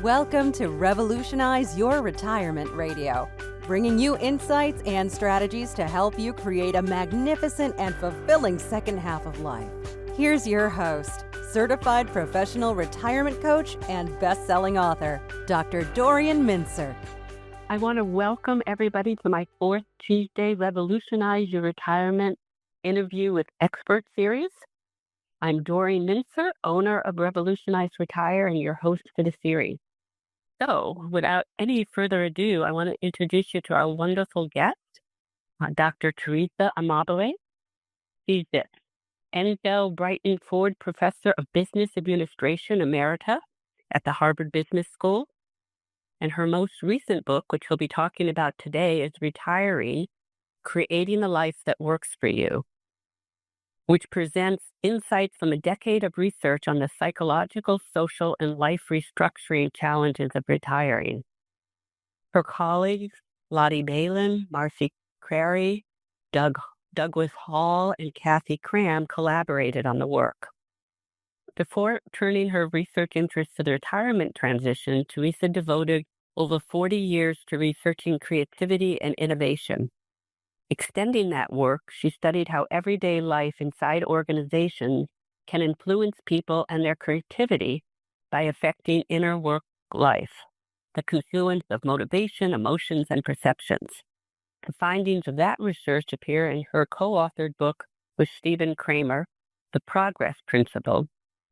Welcome to Revolutionize Your Retirement Radio, bringing you insights and strategies to help you create a magnificent and fulfilling second half of life. Here's your host, certified professional retirement coach and best-selling author, Dr. Dorian Mintzer. I want to welcome everybody to my fourth Tuesday Revolutionize Your Retirement interview with expert series. I'm Dorian Mintzer, owner of Revolutionize Retire and your host for the series. So, without any further ado, I want to introduce you to our wonderful guest, Dr. Teresa Amabile. She's the Enfield Brighton Ford Professor of Business Administration Emerita at the Harvard Business School. And her most recent book, which we'll be talking about today, is Retiring, Creating a Life That Works for You, which presents insights from a decade of research on the psychological, social, and life restructuring challenges of retiring. Her colleagues, Lotte Bailyn, Marcy Crary, Douglas Hall, and Kathy Kram collaborated on the work. Before turning her research interest to the retirement transition, Teresa devoted over 40 years to researching creativity and innovation. Extending that work, she studied how everyday life inside organizations can influence people and their creativity by affecting inner work life, the confluence of motivation, emotions, and perceptions. The findings of that research appear in her co-authored book with Stephen Kramer, The Progress Principle,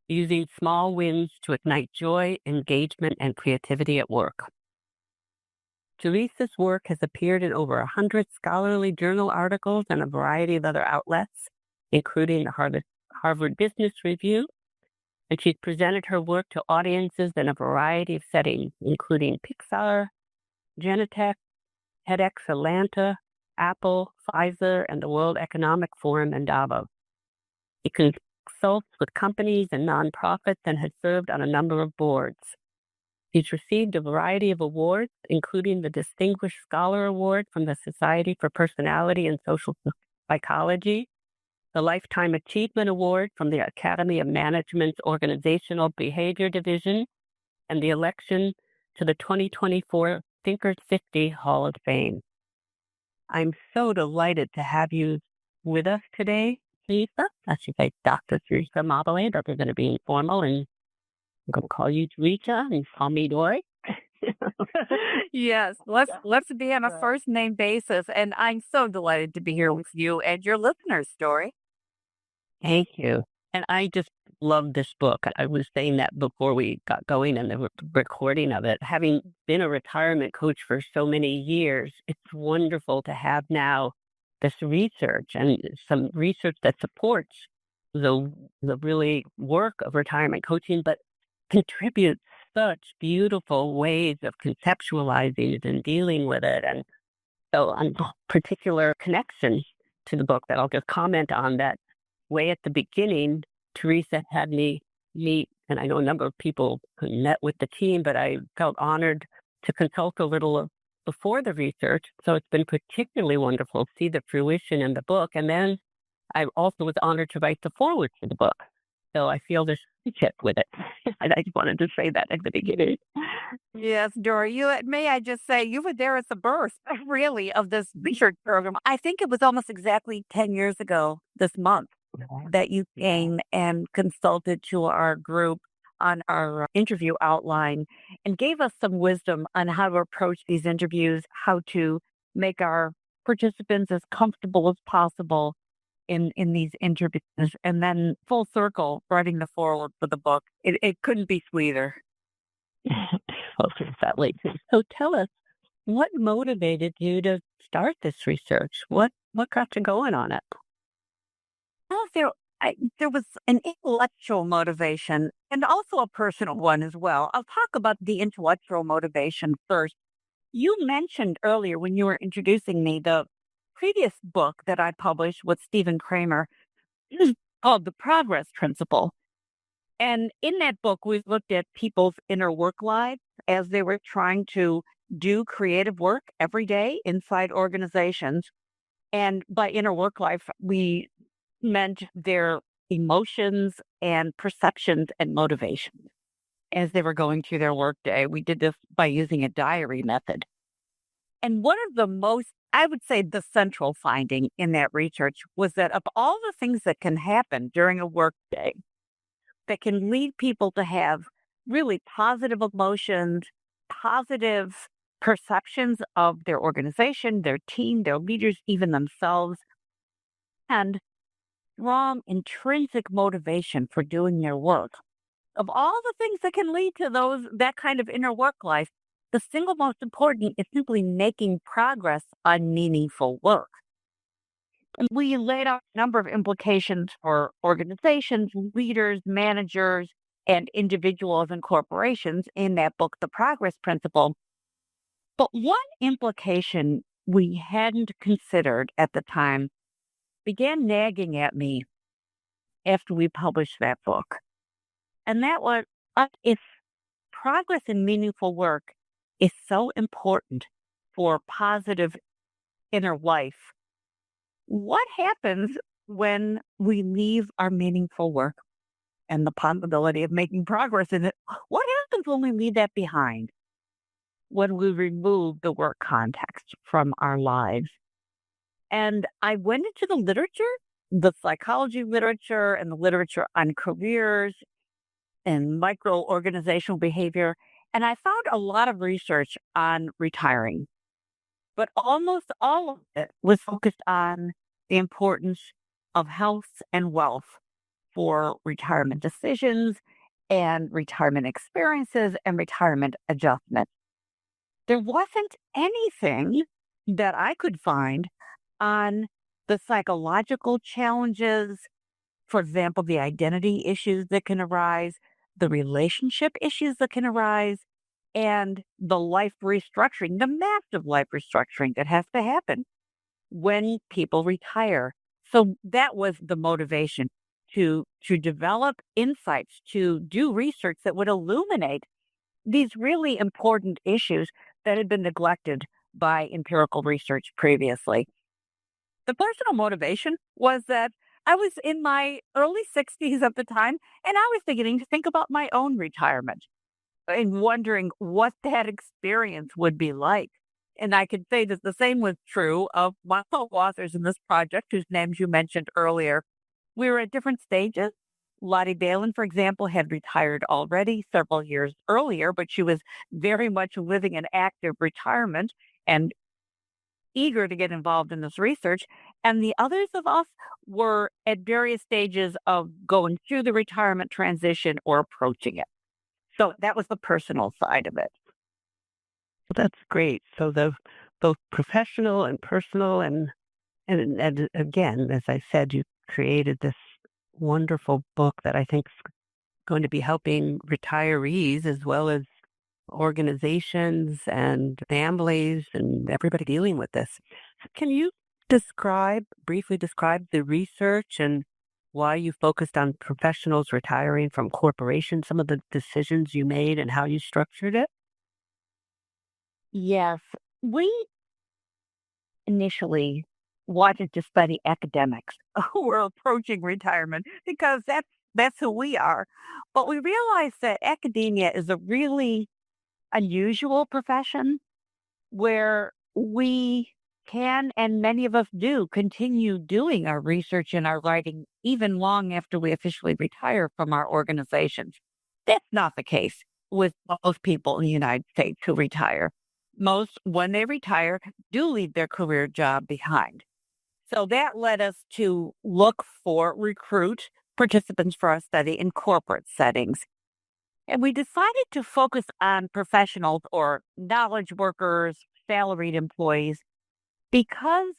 Using Small Wins to Ignite Joy, Engagement, and Creativity at Work. Teresa's work has appeared in over 100 scholarly journal articles and a variety of other outlets, including the Harvard Business Review, and she's presented her work to audiences in a variety of settings, including Pixar, Genentech, TEDx Atlanta, Apple, Pfizer, and the World Economic Forum in Davos. She consults with companies and nonprofits and has served on a number of boards. He's received a variety of awards, including the Distinguished Scholar Award from the Society for Personality and Social Psychology, the Lifetime Achievement Award from the Academy of Management's Organizational Behavior Division, and the election to the 2024 Thinkers 50 Hall of Fame. I'm so delighted to have you with us today, Teresa. I should say Dr. Teresa Amabile, but we're going to be informal, and I'm going to call you Teresa and call me Dory. Yes, let's be on a first name basis. And I'm so delighted to be here with you and your listeners, Dory. Thank you. And I just love this book. I was saying that before we got going and the recording of it. Having been a retirement coach for so many years, it's wonderful to have now this research and some research that supports the really work of retirement coaching, but contributes such beautiful ways of conceptualizing it and dealing with it. And so on particular connections to the book that I'll just comment on, that way at the beginning, Teresa had me meet, and I know a number of people who met with the team, but I felt honored to consult a little before the research. So it's been particularly wonderful to see the fruition in the book. And then I also was honored to write the foreword for the book. So I feel there's a chip with it. And I just wanted to say that at the beginning. Yes, Dory, may I just say, you were there at the birth, really, of this research program. I think it was almost exactly 10 years ago this month that you came and consulted to our group on our interview outline and gave us some wisdom on how to approach these interviews, how to make our participants as comfortable as possible in these interviews, and then full circle writing the foreword for the book. It couldn't be sweeter. So tell us, what motivated you to start this research? What got you going on it? Well, there was an intellectual motivation and also a personal one as well. I'll talk about the intellectual motivation first. You mentioned earlier when you were introducing me the previous book that I published with Stephen Kramer called The Progress Principle. And in that book, we looked at people's inner work lives as they were trying to do creative work every day inside organizations. And by inner work life, we meant their emotions and perceptions and motivations. as they were going through their workday. We did this by using a diary method. And one of the most, I would say, the central finding in that research was that of all the things that can happen during a workday that can lead people to have really positive emotions, positive perceptions of their organization, their team, their leaders, even themselves, and strong intrinsic motivation for doing their work. Of all the things that can lead to that kind of inner work life, the single most important is simply making progress on meaningful work. And we laid out a number of implications for organizations, leaders, managers, and individuals and corporations in that book, The Progress Principle. But one implication we hadn't considered at the time began nagging at me after we published that book. And that was, if progress in meaningful work is so important for positive inner life, what happens when we leave our meaningful work and the possibility of making progress in it? What happens when we leave that behind? When we remove the work context from our lives? And I went into the literature, the psychology literature and the literature on careers and micro-organizational behavior, and I found a lot of research on retiring. But almost all of it was focused on the importance of health and wealth for retirement decisions and retirement experiences and retirement adjustment. There wasn't anything that I could find on the psychological challenges, for example, the identity issues that can arise, the relationship issues that can arise, and the life restructuring, the massive life restructuring that has to happen when people retire. So that was the motivation to develop insights, to do research that would illuminate these really important issues that had been neglected by empirical research previously. The personal motivation was that I was in my early 60s at the time, and I was beginning to think about my own retirement and wondering what that experience would be like. And I could say that the same was true of my co-authors in this project, whose names you mentioned earlier. We were at different stages. Lotte Bailyn, for example, had retired already several years earlier, but she was very much living an active retirement and eager to get involved in this research. And the others of us were at various stages of going through the retirement transition or approaching it. So that was the personal side of it. Well, that's great. So both professional and personal, and again, as I said, you created this wonderful book that I think is going to be helping retirees as well as organizations and families and everybody dealing with this. Can you briefly describe the research and why you focused on professionals retiring from corporations, some of the decisions you made and how you structured it? Yes, we initially wanted to study academics who were approaching retirement because that's who we are. But we realized that academia is a really unusual profession where we can, and many of us do, continue doing our research and our writing even long after we officially retire from our organizations. That's not the case with most people in the United States who retire. Most, when they retire, do leave their career job behind. So that led us to recruit participants for our study in corporate settings. And we decided to focus on professionals or knowledge workers, salaried employees, because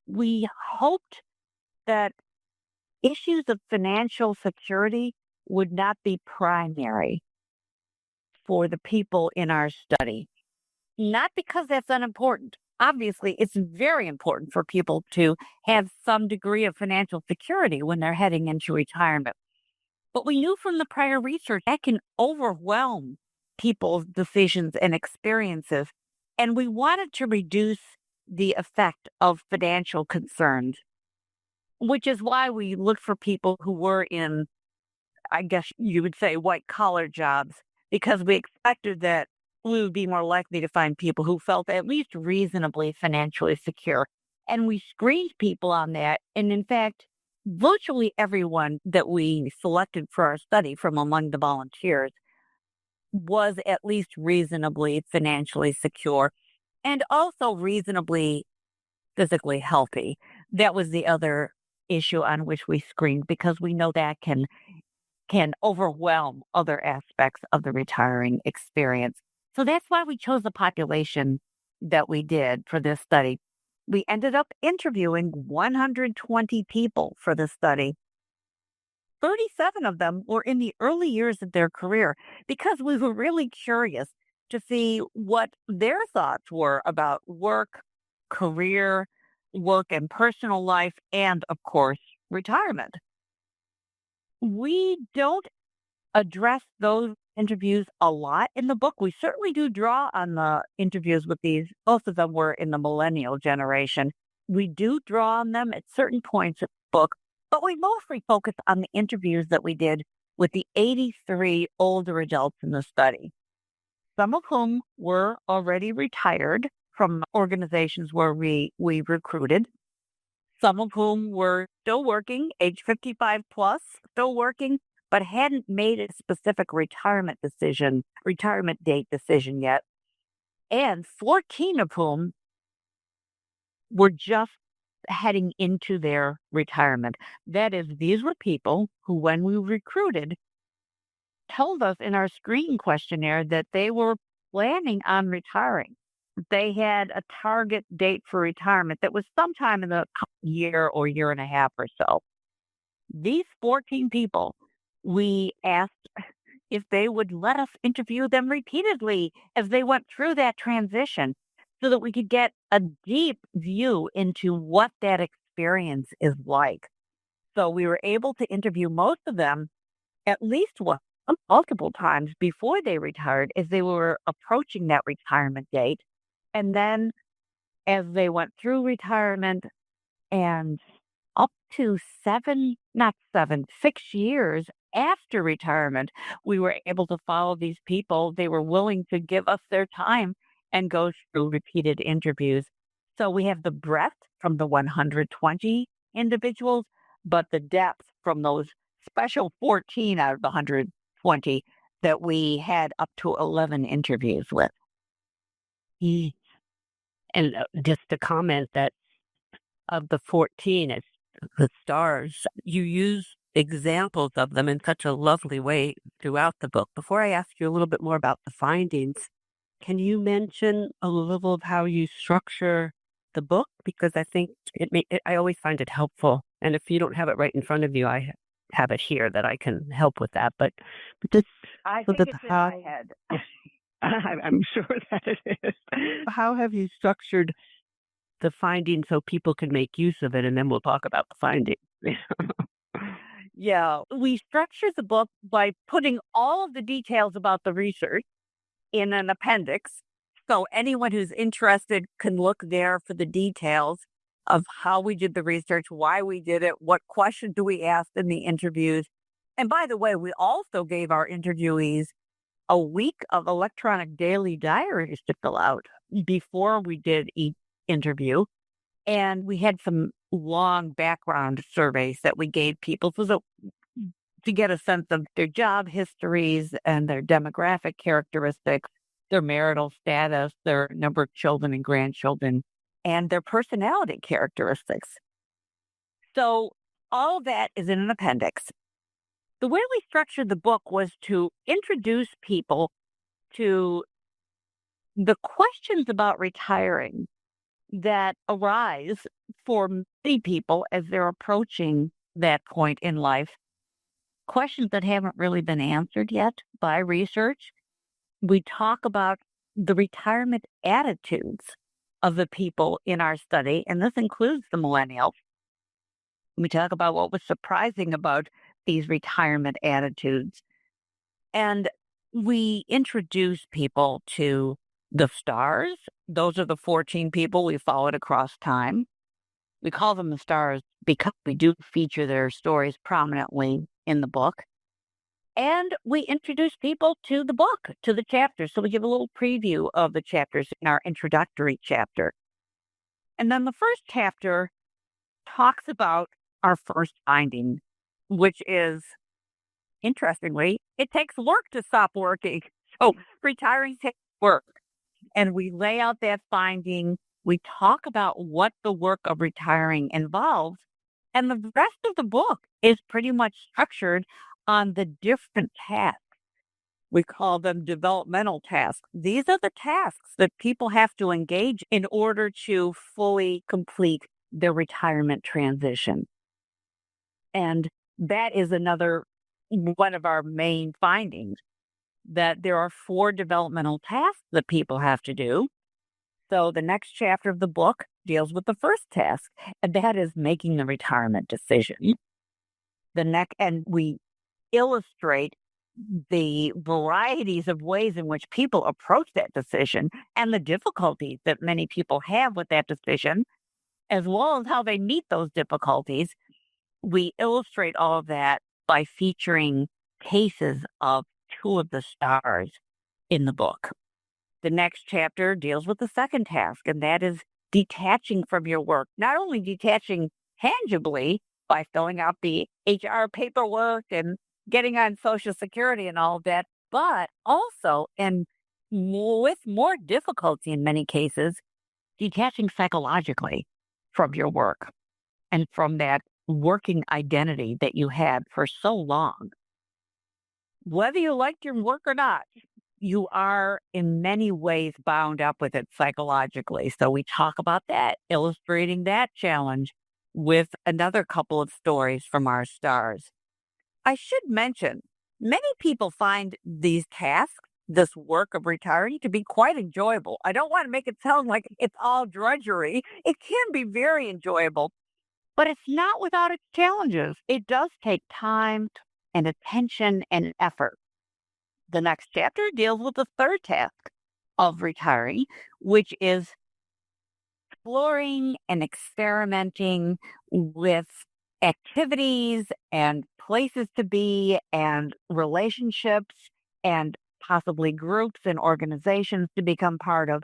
we hoped that issues of financial security would not be primary for the people in our study. Not because that's unimportant. Obviously, it's very important for people to have some degree of financial security when they're heading into retirement. But we knew from the prior research that can overwhelm people's decisions and experiences. And we wanted to reduce the effect of financial concerns, which is why we looked for people who were in, I guess you would say, white collar jobs because we expected that we would be more likely to find people who felt at least reasonably financially secure. And we screened people on that. And in fact, virtually everyone that we selected for our study from among the volunteers was at least reasonably financially secure and also reasonably physically healthy. That was the other issue on which we screened, because we know that can overwhelm other aspects of the retiring experience. So that's why we chose the population that we did for this study. We ended up interviewing 120 people for this study. 37 of them were in the early years of their career, because we were really curious to see what their thoughts were about work, career, work and personal life, and of course, retirement. We don't address those interviews a lot in the book. We certainly do draw on the interviews with these. Both of them were in the millennial generation. We do draw on them at certain points in the book, but we mostly focus on the interviews that we did with the 83 older adults in the study, some of whom were already retired from organizations where we recruited, some of whom were still working, age 55 plus, still working, but hadn't made a specific retirement date decision yet, and 14 of whom were just heading into their retirement. That is, these were people who, when we recruited, told us in our screening questionnaire that they were planning on retiring. They had a target date for retirement that was sometime in the year or year and a half or so. These 14 people, we asked if they would let us interview them repeatedly as they went through that transition, so that we could get a deep view into what that experience is like. So we were able to interview most of them at least once, multiple times before they retired, as they were approaching that retirement date. And then as they went through retirement, and up to 6 years after retirement, we were able to follow these people. They were willing to give us their time and go through repeated interviews. So we have the breadth from the 120 individuals, but the depth from those special 14 out of the 120 that we had up to 11 interviews with. And just to comment that of the 14, it's the stars, you use examples of them in such a lovely way throughout the book. Before I ask you a little bit more about the findings, can you mention a little of how you structure the book? Because I think I always find it helpful. And if you don't have it right in front of you, I have it here that I can help with that. But just I so think that it's in my head. I'm sure that it is. How have you structured the findings so people can make use of it? And then we'll talk about the findings. Yeah, we structured the book by putting all of the details about the research in an appendix. So anyone who's interested can look there for the details of how we did the research, why we did it, what questions do we ask in the interviews. And by the way, we also gave our interviewees a week of electronic daily diaries to fill out before we did each interview. And we had some long background surveys that we gave people to get a sense of their job histories and their demographic characteristics, their marital status, their number of children and grandchildren, and their personality characteristics. So all of that is in an appendix. The way we structured the book was to introduce people to the questions about retiring that arise for many people as they're approaching that point in life. Questions that haven't really been answered yet by research. We talk about the retirement attitudes of the people in our study, and this includes the millennials. We talk about what was surprising about these retirement attitudes. And we introduce people to the stars. Those are the 14 people we followed across time. We call them the stars because we do feature their stories prominently in the book. And we introduce people to the book, to the chapters. So we give a little preview of the chapters in our introductory chapter. And then the first chapter talks about our first finding, which is, interestingly, it takes work to stop working. So retiring takes work. And we lay out that finding. We talk about what the work of retiring involves. And the rest of the book is pretty much structured on the different tasks. We call them developmental tasks. These are the tasks that people have to engage in order to fully complete their retirement transition. And that is another one of our main findings, that there are 4 developmental tasks that people have to do. So the next chapter of the book deals with the first task, and that is making the retirement decision. And we illustrate the varieties of ways in which people approach that decision and the difficulties that many people have with that decision, as well as how they meet those difficulties. We illustrate all of that by featuring cases of 2 of the stars in the book. The next chapter deals with the second task, and that is detaching from your work. Not only detaching tangibly by filling out the HR paperwork and getting on Social Security and all of that, but also, and with more difficulty in many cases, detaching psychologically from your work and from that working identity that you had for so long. Whether you liked your work or not, you are in many ways bound up with it psychologically. So we talk about that, illustrating that challenge with another couple of stories from our stars. I should mention, many people find these tasks, this work of retiring, to be quite enjoyable. I don't want to make it sound like it's all drudgery. It can be very enjoyable, but it's not without its challenges. It does take time and attention and effort. The next chapter deals with the third task of retiring, which is exploring and experimenting with activities and places to be and relationships and possibly groups and organizations to become part of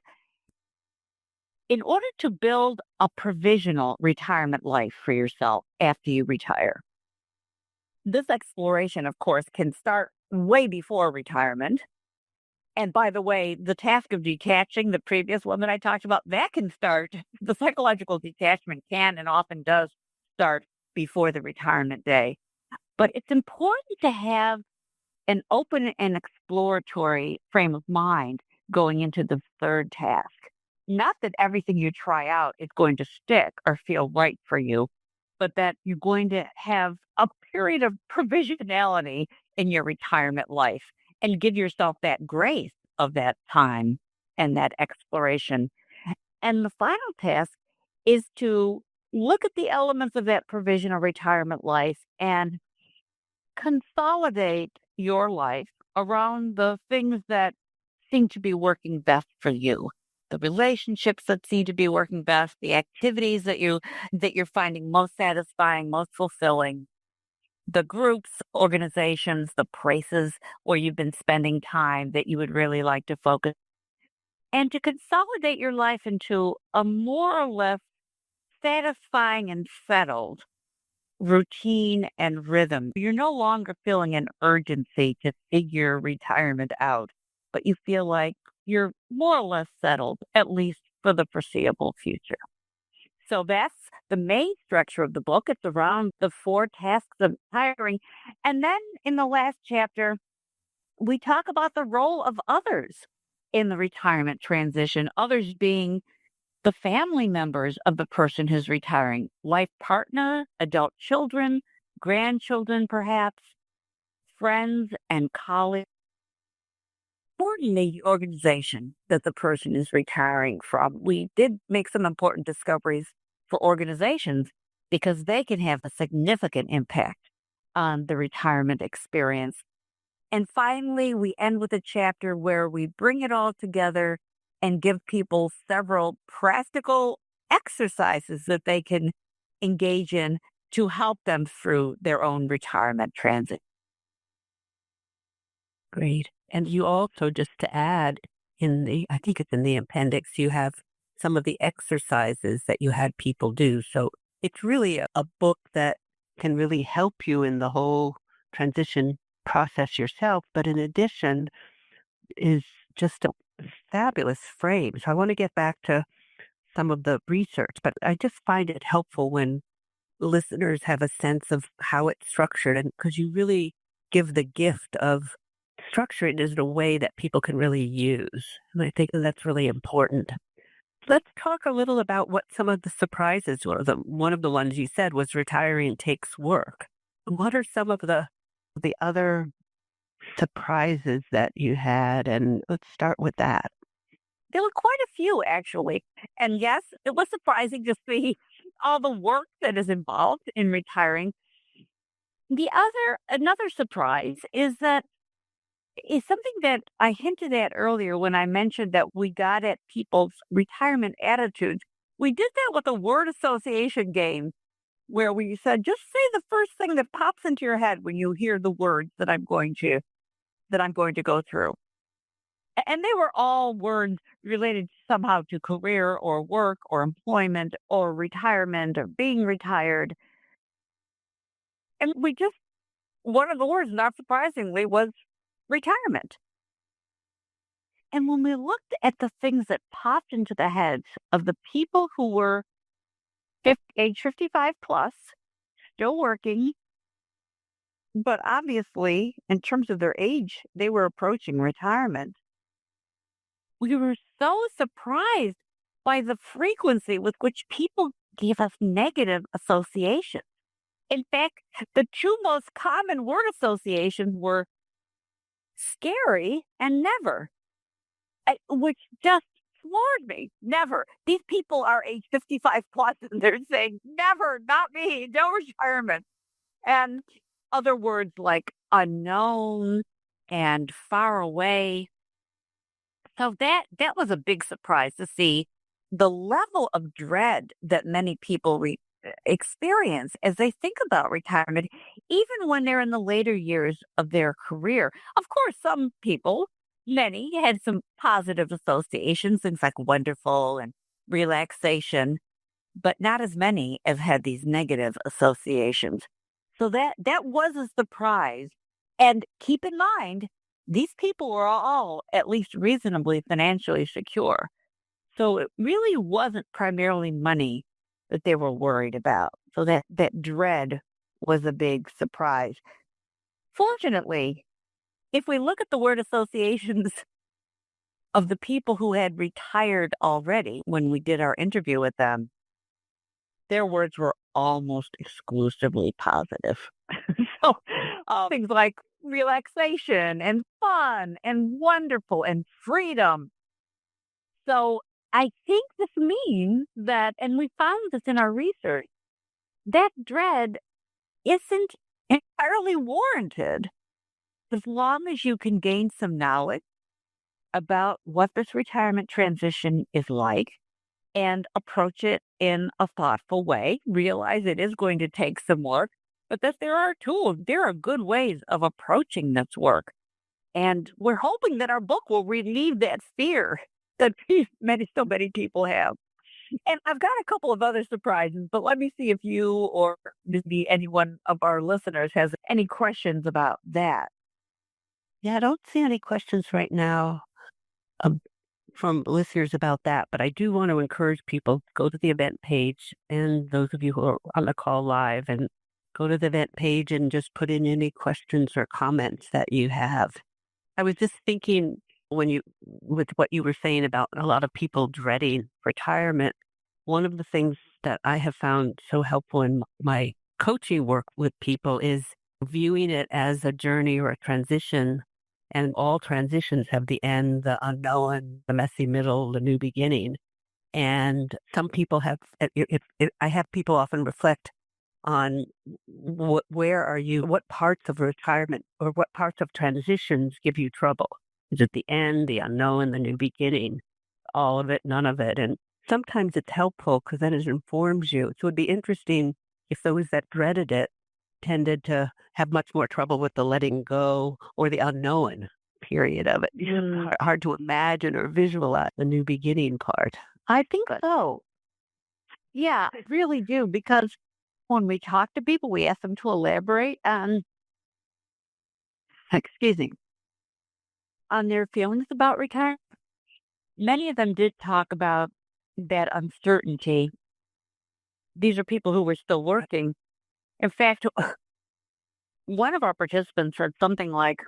in order to build a provisional retirement life for yourself after you retire. This exploration, of course, can start way before retirement. And by the way, the task of detaching, the previous one that I talked about, that can start, the psychological detachment can and often does start before the retirement day. But it's important to have an open and exploratory frame of mind going into the third task. Not that everything you try out is going to stick or feel right for you, but that you're going to have a period of provisionality in your retirement life and give yourself that grace of that time and that exploration. And the final task is to look at the elements of that provisional retirement life and consolidate your life around the things that seem to be working best for you. The relationships that seem to be working best, the activities that you're finding most satisfying, most fulfilling, the groups, organizations, the places where you've been spending time that you would really like to focus, and to consolidate your life into a more or less satisfying and settled routine and rhythm. You're no longer feeling an urgency to figure retirement out, but you feel like you're more or less settled, at least for the foreseeable future. So that's the main structure of the book. It's around the 4 tasks of retiring. And then in the last chapter, we talk about the role of others in the retirement transition, others being the family members of the person who's retiring, life partner, adult children, grandchildren, perhaps, friends and colleagues. Importantly, the organization that the person is retiring from. We did make some important discoveries for organizations because they can have a significant impact on the retirement experience. And finally, we end with a chapter where we bring it all together and give people several practical exercises that they can engage in to help them through their own retirement transit. Great. And you also, just to add, I think it's in the appendix, you have some of the exercises that you had people do. So it's really a book that can really help you in the whole transition process yourself. But in addition, is just a fabulous frame. So I want to get back to some of the research, but I just find it helpful when listeners have a sense of how it's structured, and because you really give the gift of structuring it in a way that people can really use. And I think that's really important. Let's talk a little about what some of the surprises were. One of the ones you said was retiring takes work. What are some of the other surprises that you had? And let's start with that. There were quite a few, actually. And yes, it was surprising to see all the work that is involved in retiring. Another surprise is that is something that I hinted at earlier when I mentioned that we got at people's retirement attitudes. We did that with a word association game where we said, just say the first thing that pops into your head when you hear the words that I'm going to go through. And they were all words related somehow to career or work or employment or retirement or being retired. And one of the words, not surprisingly, was retirement. And when we looked at the things that popped into the heads of the people who were age 55 plus, still working, but obviously, in terms of their age, they were approaching retirement. We were so surprised by the frequency with which people gave us negative associations. In fact, the two most common word associations were scary and never, which just floored me. Never. These people are age 55 plus and they're saying, never, not me, no retirement. And other words like unknown and far away. So that was a big surprise to see the level of dread that many people experience as they think about retirement, even when they're in the later years of their career. Of course, some people, many, had some positive associations, things like wonderful and relaxation, but not as many have had these negative associations. So that was a surprise. And keep in mind, these people were all at least reasonably financially secure. So it really wasn't primarily money that they were worried about. So that dread was a big surprise. Fortunately, if we look at the word associations of the people who had retired already when we did our interview with them, their words were almost exclusively positive. So things like relaxation and fun and wonderful and freedom. So I think this means that, and we found this in our research, that dread isn't entirely warranted as long as you can gain some knowledge about what this retirement transition is like and approach it in a thoughtful way. Realize it is going to take some work, but that there are tools, there are good ways of approaching this work. And we're hoping that our book will relieve that fear that so many people have. And I've got a couple of other surprises, but let me see if you or maybe anyone of our listeners has any questions about that. Yeah, I don't see any questions right now from listeners about that, but I do want to encourage people to go to the event page, and those of you who are on the call live, and go to the event page and just put in any questions or comments that you have. I was just thinking with what you were saying about a lot of people dreading retirement, one of the things that I have found so helpful in my coaching work with people is viewing it as a journey or a transition. And all transitions have the end, the unknown, the messy middle, the new beginning. And some people have, I have people often reflect on where are you, what parts of retirement or what parts of transitions give you trouble? Is it the end, the unknown, the new beginning, all of it, none of it? And sometimes it's helpful because then it informs you. So it would be interesting if those that dreaded it tended to have much more trouble with the letting go or the unknown. period of it. It's just hard to imagine or visualize the new beginning part. I think so. Yeah, I really do. Because when we talk to people, we ask them to elaborate on, excuse me, on their feelings about retirement. Many of them did talk about that uncertainty. These are people who were still working. In fact, one of our participants said something like,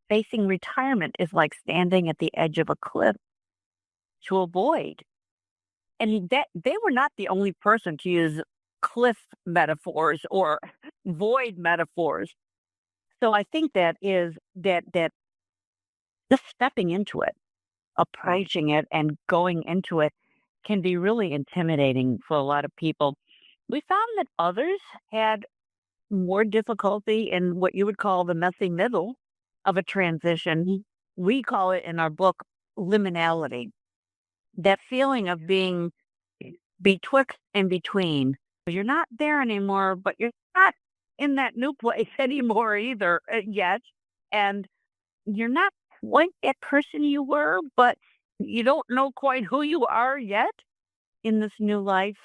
facing retirement is like standing at the edge of a cliff to avoid. And that they were not the only person to use cliff metaphors or void metaphors. So I think that is that just stepping into it, approaching it and going into it can be really intimidating for a lot of people. We found that others had more difficulty in what you would call the messy middle of a transition. We call it in our book liminality. That feeling of being betwixt and between. You're not there anymore, but you're not in that new place anymore either yet. And you're not quite that person you were, but you don't know quite who you are yet in this new life.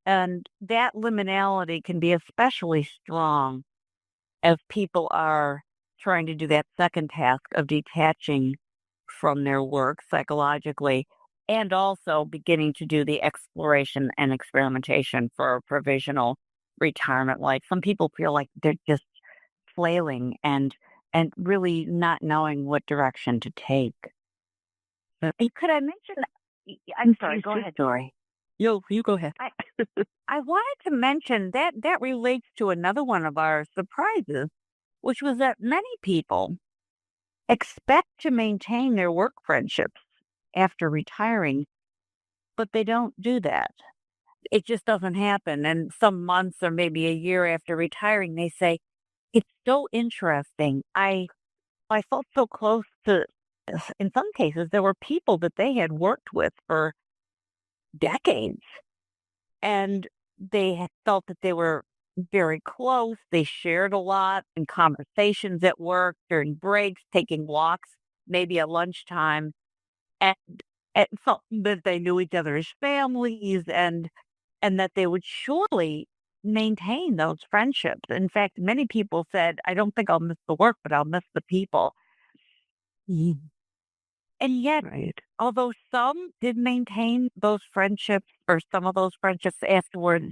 And that liminality can be especially strong as people are trying to do that second task of detaching from their work psychologically and also beginning to do the exploration and experimentation for a provisional retirement life. Some people feel like they're just flailing and really not knowing what direction to take. And could I mention? I'm sorry. Go ahead, Dory. You go ahead. I wanted to mention that relates to another one of our surprises, which was that many people expect to maintain their work friendships after retiring, but they don't do that. It just doesn't happen. And some months or maybe a year after retiring, they say, it's so interesting. I felt so close to, in some cases, there were people that they had worked with for decades. And they had felt that they were very close. They shared a lot in conversations at work, during breaks, taking walks, maybe at lunchtime, and felt that they knew each other's families and that they would surely maintain those friendships. In fact, many people said, I don't think I'll miss the work, but I'll miss the people. And yet, although some did maintain those friendships or some of those friendships afterwards,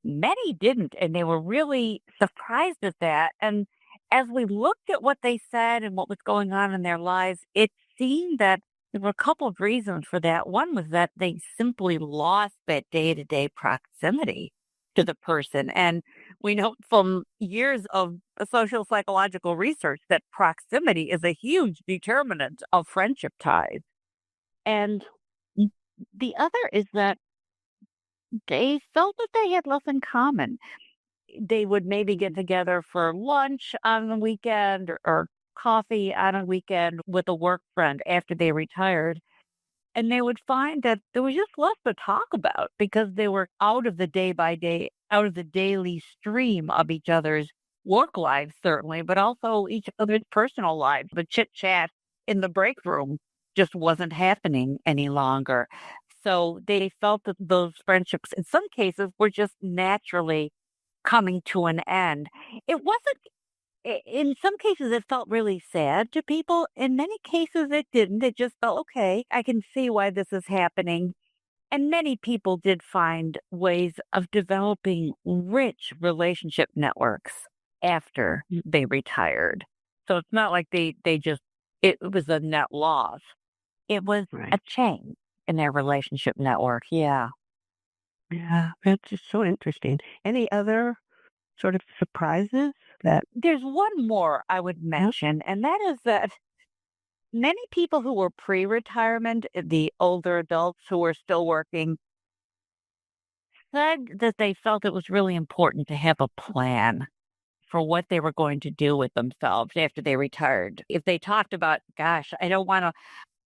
many didn't. And they were really surprised at that. And as we looked at what they said and what was going on in their lives, it seemed that there were a couple of reasons for that. One was that they simply lost that day-to-day proximity to the person. And we know from years of social psychological research that proximity is a huge determinant of friendship ties. And the other is that they felt that they had less in common. They would maybe get together for lunch on the weekend or coffee on a weekend with a work friend after they retired. And they would find that there was just less to talk about because they were out of the out of the daily stream of each other's work lives, certainly, but also each other's personal lives. The chit chat in the break room just wasn't happening any longer. So they felt that those friendships, in some cases, were just naturally coming to an end. It wasn't. In some cases, it felt really sad to people. In many cases, it didn't. It just felt, okay, I can see why this is happening. And many people did find ways of developing rich relationship networks after they retired. So it's not like it was a net loss. It was a change in their relationship network. Yeah. Yeah, that's just so interesting. Any other sort of surprises that? There's one more I would mention, and that is that many people who were pre-retirement, the older adults who were still working, said that they felt it was really important to have a plan for what they were going to do with themselves after they retired. If they talked about, gosh, I don't want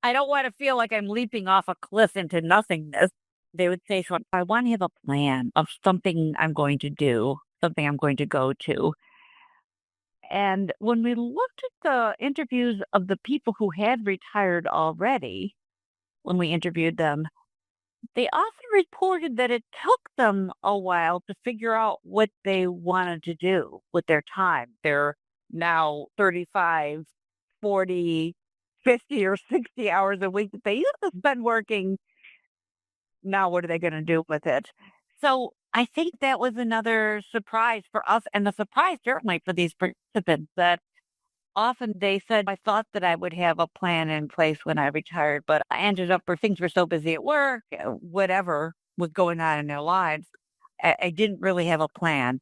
to feel like I'm leaping off a cliff into nothingness, they would say, so I want to have a plan of something I'm going to do, something I'm going to go to. And when we looked at the interviews of the people who had retired already, when we interviewed them, they often reported that it took them a while to figure out what they wanted to do with their time. They're now 35, 40, 50, or 60 hours a week that they used to spend working. Now, what are they going to do with it? So I think that was another surprise for us, and the surprise certainly for these participants that often they said, I thought that I would have a plan in place when I retired, but I ended up, or things were so busy at work, whatever was going on in their lives, I didn't really have a plan.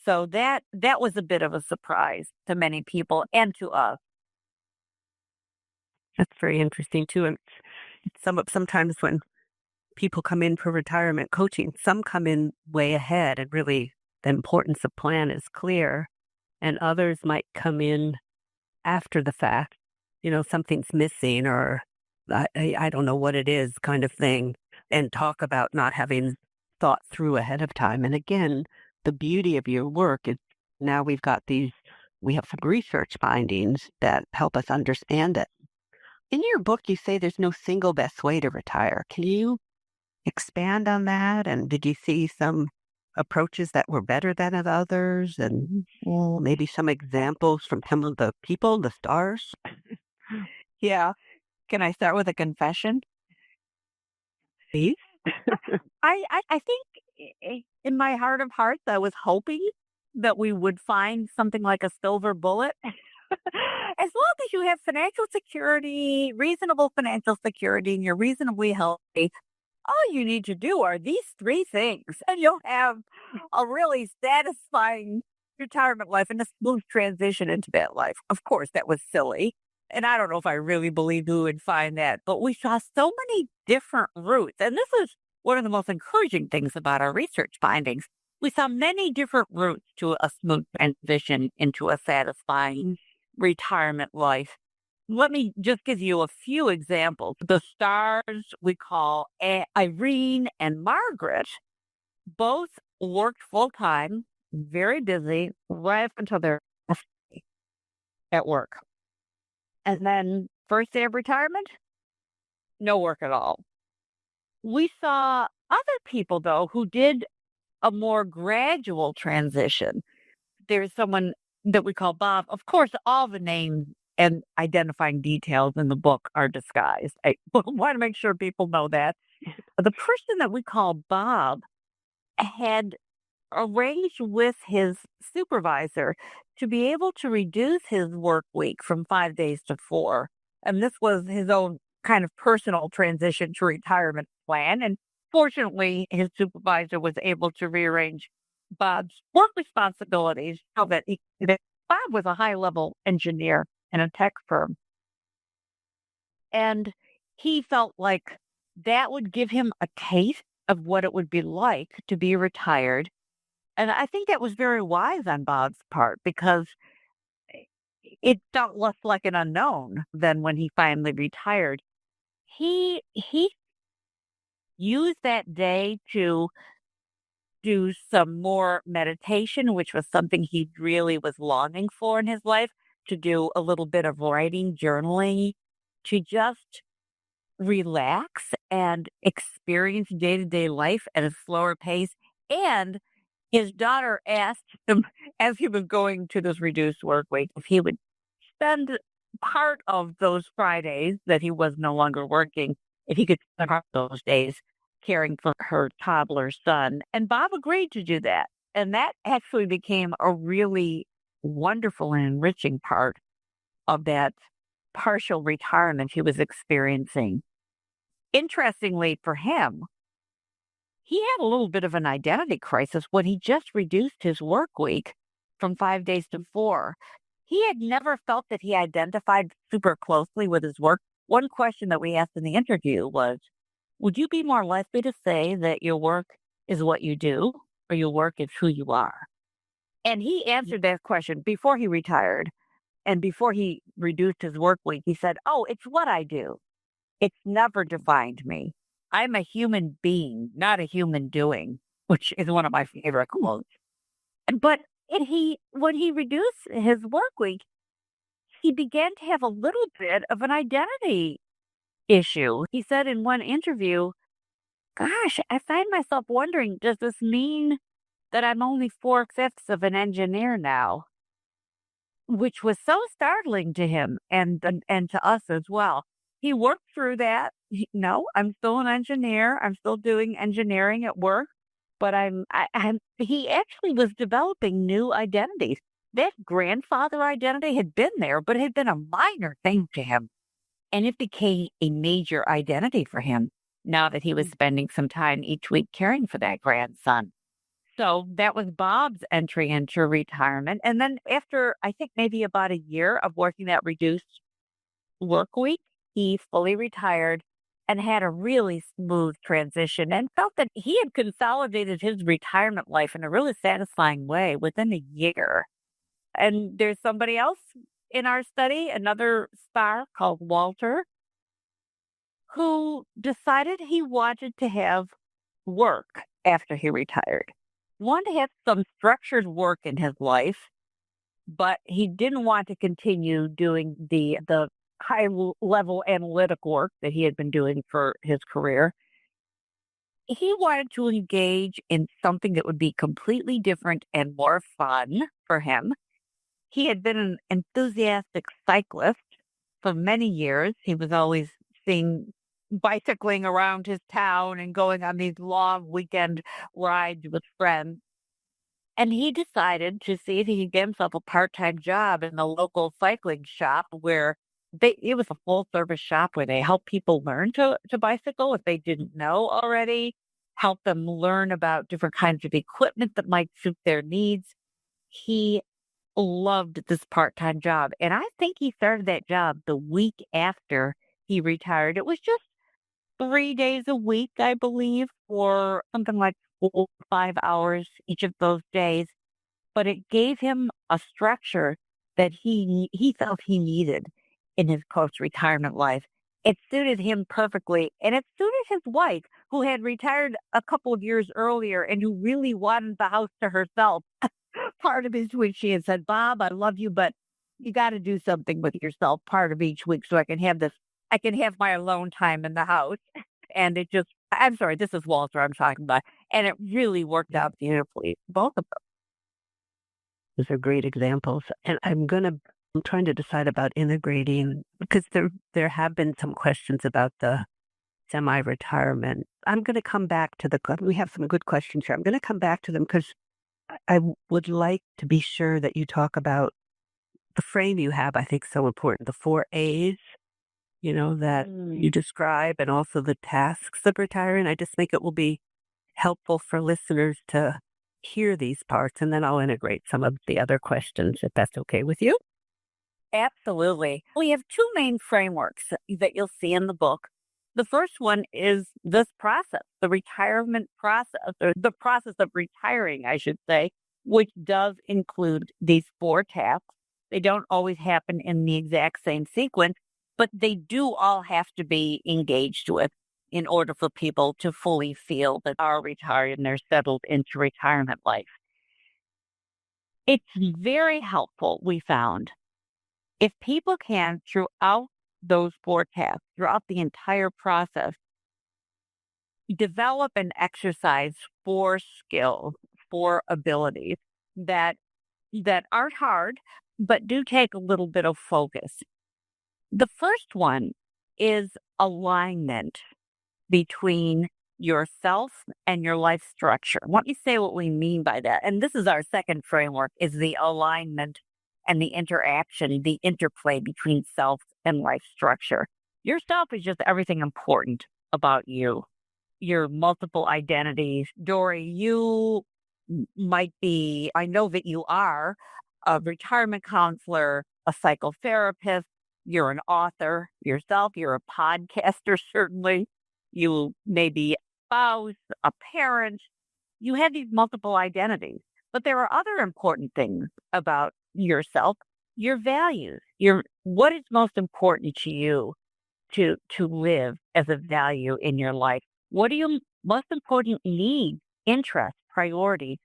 So that was a bit of a surprise to many people and to us. That's very interesting too. And sometimes when people come in for retirement coaching, some come in way ahead and really the importance of plan is clear, and others might come in after the fact, something's missing or I don't know what it is kind of thing, and talk about not having thought through ahead of time. And again, the beauty of your work is now we have some research findings that help us understand it. In your book, you say there's no single best way to retire. Can you expand on that? And did you see some approaches that were better than others, and maybe some examples from some of the people, the stars? Yeah. Can I start with a confession? Please. I think in my heart of hearts, I was hoping that we would find something like a silver bullet. As long as you have financial security, reasonable financial security, and you're reasonably healthy, all you need to do are these three things, and you'll have a really satisfying retirement life and a smooth transition into that life. Of course, that was silly. And I don't know if I really believed we would find that, but we saw so many different routes. And this is one of the most encouraging things about our research findings. We saw many different routes to a smooth transition into a satisfying retirement life. Let me just give you a few examples. The stars we call Irene and Margaret both worked full time, very busy, right up until their last day at work. And then first day of retirement, no work at all. We saw other people, though, who did a more gradual transition. There's someone that we call Bob. Of course, all the names and identifying details in the book are disguised. I want to make sure people know that. The person that we call Bob had arranged with his supervisor to be able to reduce his work week from 5 days to 4. And this was his own kind of personal transition to retirement plan. And fortunately, his supervisor was able to rearrange Bob's work responsibilities so that Bob was a high-level engineer in a tech firm. And he felt like that would give him a taste of what it would be like to be retired. And I think that was very wise on Bob's part because it felt less like an unknown than when he finally retired. He used that day to do some more meditation, which was something he really was longing for in his life, to do a little bit of writing, journaling, to just relax and experience day-to-day life at a slower pace. And his daughter asked him, as he was going to this reduced work week, if he would spend part of those Fridays that he was no longer working, if he could spend part of those days caring for her toddler son. And Bob agreed to do that. And that actually became a really wonderful and enriching part of that partial retirement he was experiencing. Interestingly for him, he had a little bit of an identity crisis when he just reduced his work week from 5 days to 4. He had never felt that he identified super closely with his work. One question that we asked in the interview was, would you be more likely to say that your work is what you do or your work is who you are? And he answered that question before he retired and before he reduced his work week. He said, oh, it's what I do. It's never defined me. I'm a human being, not a human doing, which is one of my favorite quotes. But And when he reduced his work week, he began to have a little bit of an identity issue. He said in one interview, "Gosh, I find myself wondering, does this mean that I'm only four-fifths of an engineer now?" Which was so startling to him and to us as well. He worked through that. No, I'm still an engineer. I'm still doing engineering at work, but he actually was developing new identities. That grandfather identity had been there, but it had been a minor thing to him. And it became a major identity for him now that he was spending some time each week caring for that grandson. So that was Bob's entry into retirement. And then after, I think maybe about a year of working that reduced work week, he fully retired and had a really smooth transition and felt that he had consolidated his retirement life in a really satisfying way within a year. And there's somebody else in our study, another star called Walter, who decided he wanted to have work after he retired. Wanted to have some structured work in his life, but he didn't want to continue doing the high level analytic work that he had been doing for his career. He wanted to engage in something that would be completely different and more fun for him. He had been an enthusiastic cyclist for many years. He was always bicycling around his town and going on these long weekend rides with friends. And he decided to see if he could get himself a part-time job in the local cycling shop where it was a full-service shop where they help people learn to bicycle if they didn't know already, help them learn about different kinds of equipment that might suit their needs. He loved this part-time job. And I think he started that job the week after he retired. It was just 3 days a week, I believe, for something like 4 or 5 hours each of those days. But it gave him a structure that he felt he needed in his post-retirement life. It suited him perfectly, and it suited his wife, who had retired a couple of years earlier and who really wanted the house to herself. Part of his week, she had said, "Bob, I love you, but you got to do something with yourself part of each week so I can have my alone time in the house." And I'm sorry, this is Walter I'm talking about. And it really worked out beautifully, both of them. Those are great examples. And I'm trying to decide about integrating, because there have been some questions about the semi-retirement. I'm going to come back to we have some good questions here. I'm going to come back to them because I would like to be sure that you talk about the frame you have, I think, so important. The 4 A's, that you describe, and also the tasks of retiring. I just think it will be helpful for listeners to hear these parts, and then I'll integrate some of the other questions, if that's okay with you. Absolutely. We have 2 main frameworks that you'll see in the book. The first one is this process, the retirement process, or the process of retiring, I should say, which does include these 4 tasks. They don't always happen in the exact same sequence, but they do all have to be engaged with in order for people to fully feel that are retired and they're settled into retirement life. It's very helpful, we found, if people can, throughout those 4 tasks, throughout the entire process, develop and exercise 4 skills, 4 abilities that aren't hard, but do take a little bit of focus. The first one is alignment between yourself and your life structure. Let me say what we mean by that. And this is our second framework, is the alignment and the interaction, the interplay between self and life structure. Yourself is just everything important about you, your multiple identities. Dory, you might be, I know that you are a retirement counselor, a psychotherapist, you're an author yourself, you're a podcaster, certainly. You may be a spouse, a parent. You have these multiple identities. But there are other important things about yourself, your values, what is most important to you to live as a value in your life. What are your most important needs, interests, priorities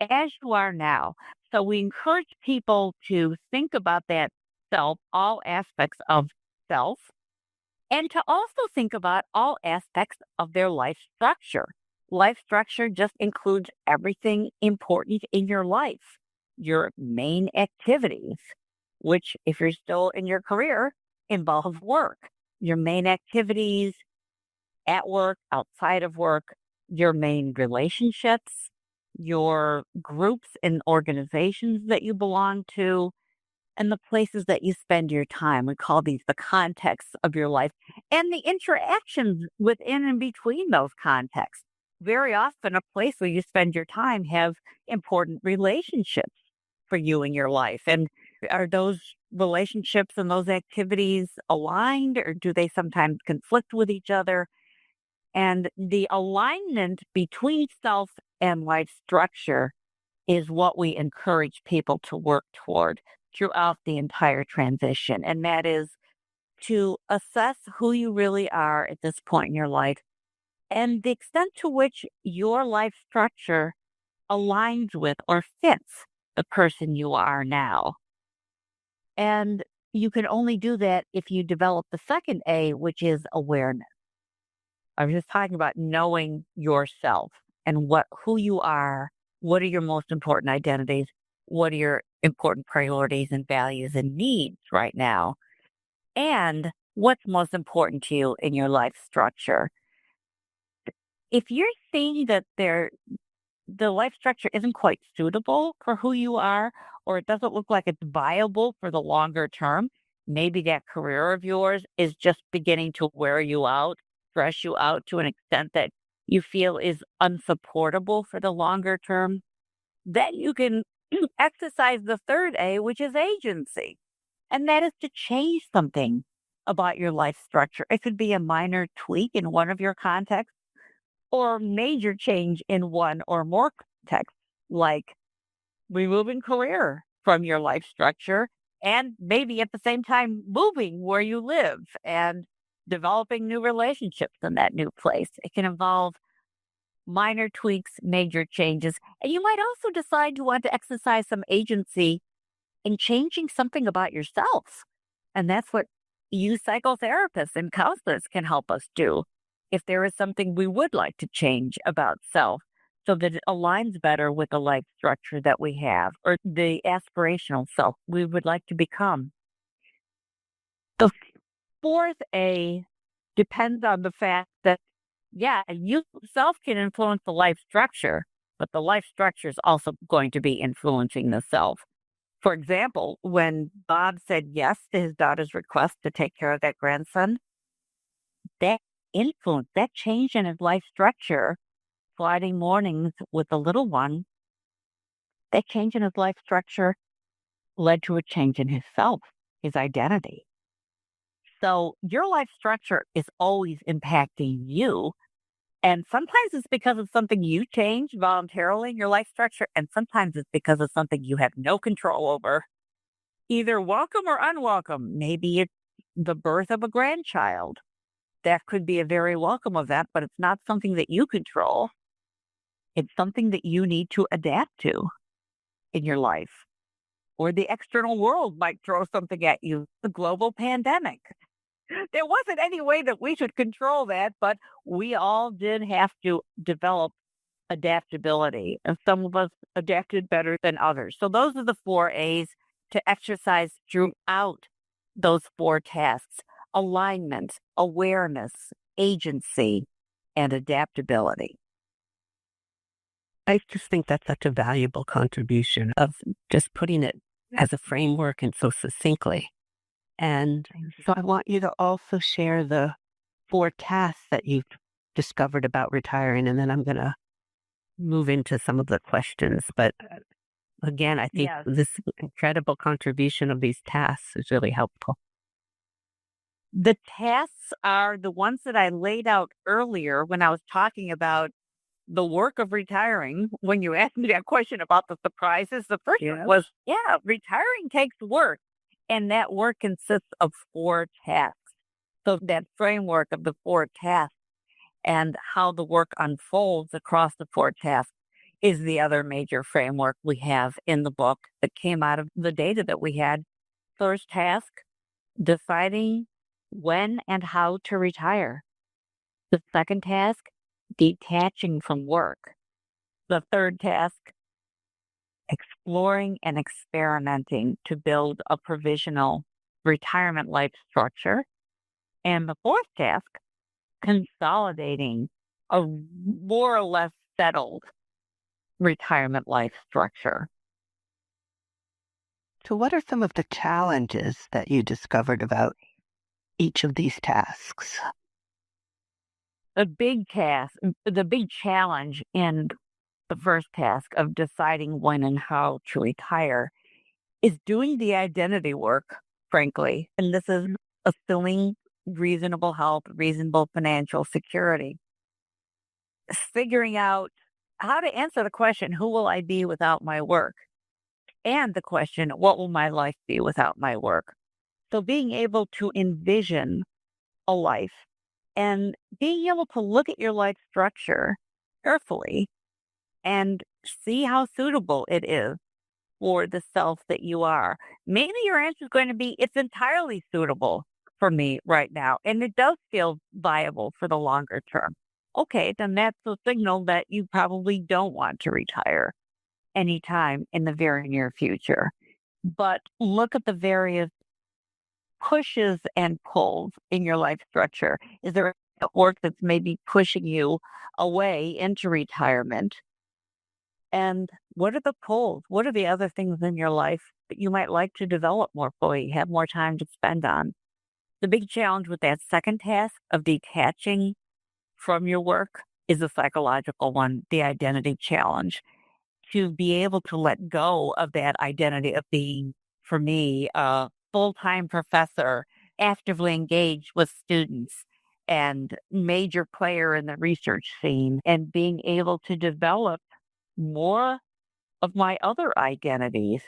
as you are now? So we encourage people to think about that self, all aspects of self, and to also think about all aspects of their life structure. Life structure just includes everything important in your life, your main activities, which, if you're still in your career, involve work. Your main activities at work, outside of work, your main relationships, your groups and organizations that you belong to, and the places that you spend your time. We call these the contexts of your life, and the interactions within and between those contexts. Very often, a place where you spend your time have important relationships for you in your life. And are those relationships and those activities aligned, or do they sometimes conflict with each other? And the alignment between self and life structure is what we encourage people to work toward throughout the entire transition. And that is to assess who you really are at this point in your life and the extent to which your life structure aligns with or fits the person you are now. And you can only do that if you develop the second A, which is awareness. I was just talking about knowing yourself and who you are. What are your most important identities? What are your important priorities and values and needs right now? And what's most important to you in your life structure? If you're seeing that the life structure isn't quite suitable for who you are, or it doesn't look like it's viable for the longer term, maybe that career of yours is just beginning to wear you out, stress you out to an extent that you feel is unsupportable for the longer term, then you can exercise the third A, which is agency. And that is to change something about your life structure. It could be a minor tweak in one of your contexts or major change in one or more contexts, like removing career from your life structure and maybe at the same time moving where you live and developing new relationships in that new place. It can involve minor tweaks, major changes. And you might also decide to want to exercise some agency in changing something about yourself. And that's what you psychotherapists and counselors can help us do. If there is something we would like to change about self so that it aligns better with the life structure that we have or the aspirational self we would like to become. The fourth A depends on the fact that, you self can influence the life structure, but the life structure is also going to be influencing the self. For example, when Bob said yes to his daughter's request to take care of that grandson, that influence, that change in his life structure, Friday mornings with the little one, that change in his life structure led to a change in his self, his identity. So your life structure is always impacting you. And sometimes it's because of something you changed voluntarily in your life structure. And sometimes it's because of something you have no control over, either welcome or unwelcome. Maybe it's the birth of a grandchild. That could be a very welcome event, but it's not something that you control. It's something that you need to adapt to in your life. Or the external world might throw something at you, the global pandemic. There wasn't any way that we should control that, but we all did have to develop adaptability. And some of us adapted better than others. So those are the 4 A's to exercise throughout those 4 tasks: alignment, awareness, agency, and adaptability. I just think that's such a valuable contribution of just putting it as a framework and so succinctly. And so I want you to also share the 4 tasks that you've discovered about retiring, and then I'm going to move into some of the questions. But again, I think this incredible contribution of these tasks is really helpful. The tasks are the ones that I laid out earlier when I was talking about the work of retiring. When you asked me that question about the surprises, the first one was, retiring takes work. And that work consists of 4 tasks. So that framework of the 4 tasks and how the work unfolds across the 4 tasks is the other major framework we have in the book that came out of the data that we had. First task, deciding when and how to retire. The second task, detaching from work. The third task, exploring and experimenting to build a provisional retirement life structure. And the fourth task, consolidating a more or less settled retirement life structure. So, what are some of the challenges that you discovered about each of these tasks? The big challenge in the first task of deciding when and how to retire is doing the identity work, frankly. And this is assuming reasonable health, reasonable financial security. Figuring out how to answer the question, who will I be without my work? And the question, what will my life be without my work? So being able to envision a life and being able to look at your life structure carefully and see how suitable it is for the self that you are. Maybe your answer is going to be, it's entirely suitable for me right now, and it does feel viable for the longer term. Okay, then that's a signal that you probably don't want to retire anytime in the very near future. But look at the various pushes and pulls in your life structure. Is there work that's maybe pushing you away into retirement? And what are the pulls? What are the other things in your life that you might like to develop more fully, have more time to spend on? The big challenge with that second task of detaching from your work is a psychological one, the identity challenge. To be able to let go of that identity of being, for me, a full-time professor, actively engaged with students, and major player in the research scene, and being able to develop more of my other identities.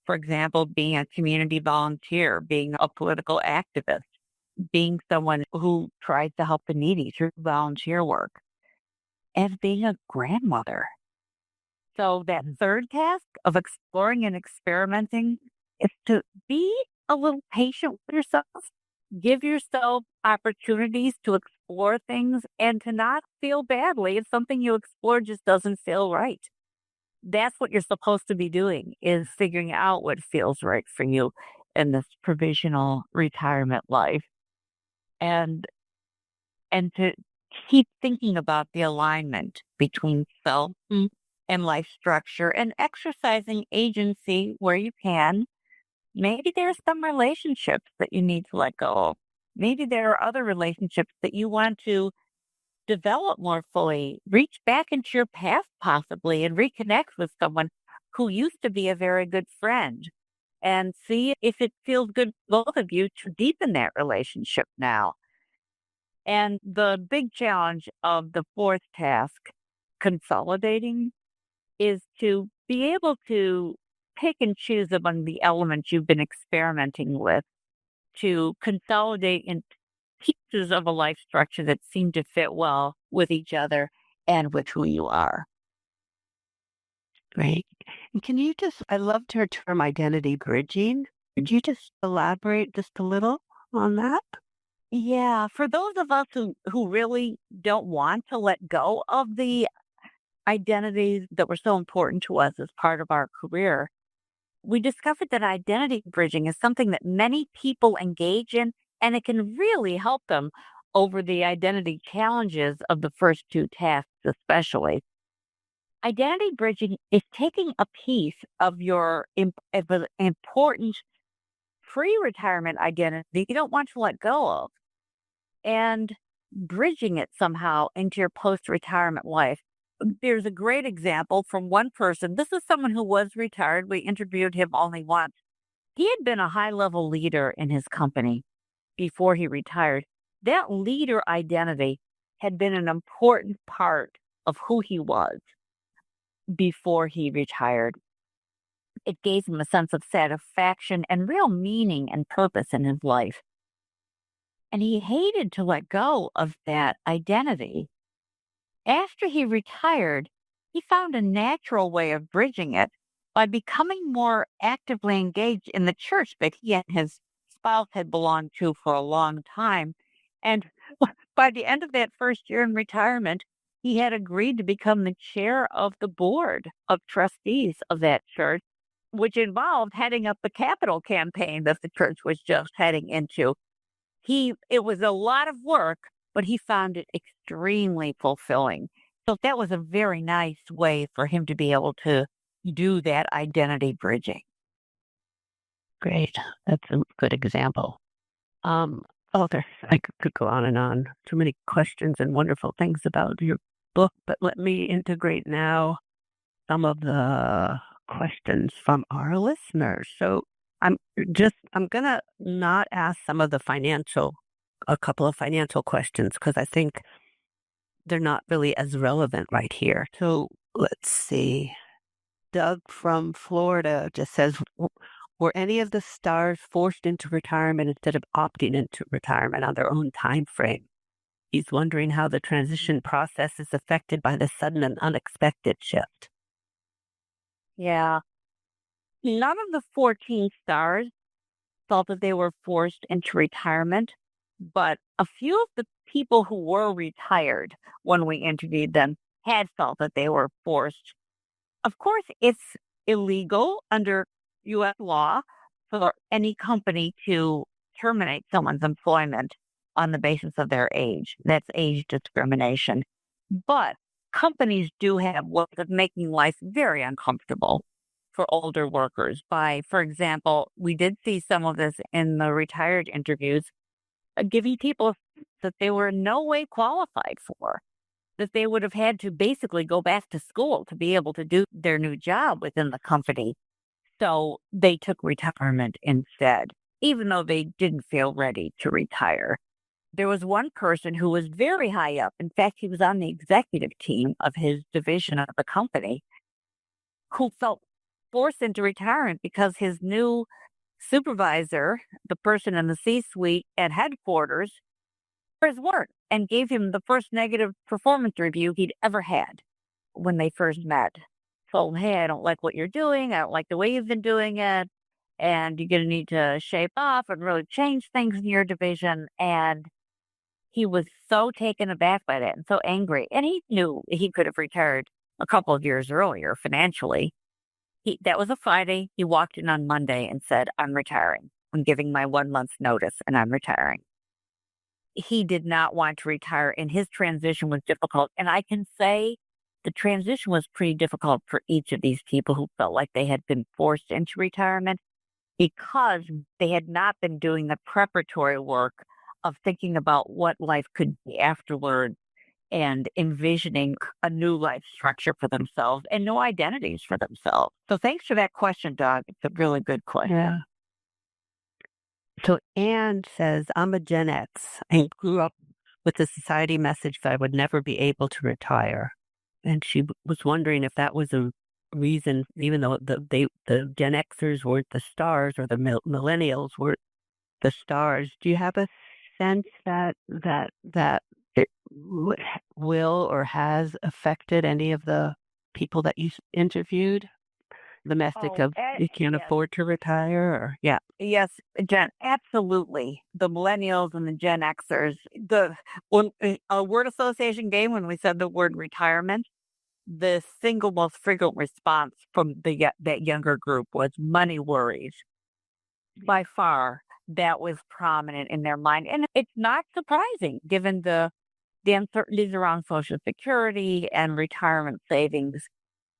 For example, being a community volunteer, being a political activist, being someone who tries to help the needy through volunteer work, and being a grandmother. So that third task of exploring and experimenting is to be a little patient with yourself, give yourself opportunities to explore things, and to not feel badly if something you explore just doesn't feel right. That's what you're supposed to be doing, is figuring out what feels right for you in this provisional retirement life. And to keep thinking about the alignment between self and life structure and exercising agency where you can. Maybe there's some relationships that you need to let go of. Maybe there are other relationships that you want to develop more fully, reach back into your past possibly and reconnect with someone who used to be a very good friend and see if it feels good for both of you to deepen that relationship now. And the big challenge of the fourth task, consolidating, is to be able to pick and choose among the elements you've been experimenting with to consolidate in pieces of a life structure that seem to fit well with each other and with who you are. Great. And can you I loved her term identity bridging. Could you just elaborate just a little on that? Yeah, for those of us who really don't want to let go of the identities that were so important to us as part of our career, we discovered that identity bridging is something that many people engage in, and it can really help them over the identity challenges of the first two tasks, especially. Identity bridging is taking a piece of your important pre-retirement identity you don't want to let go of and bridging it somehow into your post-retirement life. There's a great example from one person. This is someone who was retired. We interviewed him only once. He had been a high-level leader in his company before he retired. That leader identity had been an important part of who he was before he retired. It gave him a sense of satisfaction and real meaning and purpose in his life. And he hated to let go of that identity. After he retired, he found a natural way of bridging it by becoming more actively engaged in the church that he and his spouse had belonged to for a long time. And by the end of that first year in retirement, he had agreed to become the chair of the board of trustees of that church, which involved heading up the capital campaign that the church was just heading into. It was a lot of work, but he found it extremely fulfilling. So that was a very nice way for him to be able to do that identity bridging. Great. That's a good example. I could go on and on. Too many questions and wonderful things about your book, but let me integrate now some of the questions from our listeners. So I'm gonna not ask a couple of financial questions because I think they're not really as relevant right here. So let's see. Doug from Florida just says, were any of the stars forced into retirement instead of opting into retirement on their own time frame? He's wondering how the transition process is affected by the sudden and unexpected shift. Yeah. None of the 14 stars felt that they were forced into retirement, but a few of the people who were retired when we interviewed them had felt that they were forced. Of course, it's illegal under U.S. law for any company to terminate someone's employment on the basis of their age. That's age discrimination. But companies do have ways of making life very uncomfortable for older workers by, for example, we did see some of this in the retired interviews, giving people that they were in no way qualified for, that they would have had to basically go back to school to be able to do their new job within the company. So they took retirement instead, even though they didn't feel ready to retire. There was one person who was very high up. In fact, he was on the executive team of his division of the company, who felt forced into retirement because his new supervisor, the person in the C-suite at headquarters, for his work and gave him the first negative performance review he'd ever had when they first met. Told him, hey, I don't like what you're doing. I don't like the way you've been doing it. And you're going to need to shape off and really change things in your division. And he was so taken aback by that and so angry. And he knew he could have retired a couple of years earlier financially. That was a Friday. He walked in on Monday and said, I'm retiring. I'm giving my 1 month's notice and I'm retiring. He did not want to retire and his transition was difficult. And I can say the transition was pretty difficult for each of these people who felt like they had been forced into retirement because they had not been doing the preparatory work of thinking about what life could be afterward and envisioning a new life structure for themselves and new identities for themselves. So thanks for that question, Doug. It's a really good question. Yeah. So Anne says, I'm a Gen X and grew up with the society message that I would never be able to retire. And she was wondering if that was a reason, even though the Gen Xers weren't the stars or the millennials weren't the stars. Do you have a sense that it will or has affected any of the people that you interviewed? The message of you can't afford to retire, or yeah. Yes, Jen, absolutely. The millennials and the Gen Xers, a word association game, when we said the word retirement, the single most frequent response from that younger group was money worries. By far, that was prominent in their mind. And it's not surprising given the uncertainties around Social Security and retirement savings,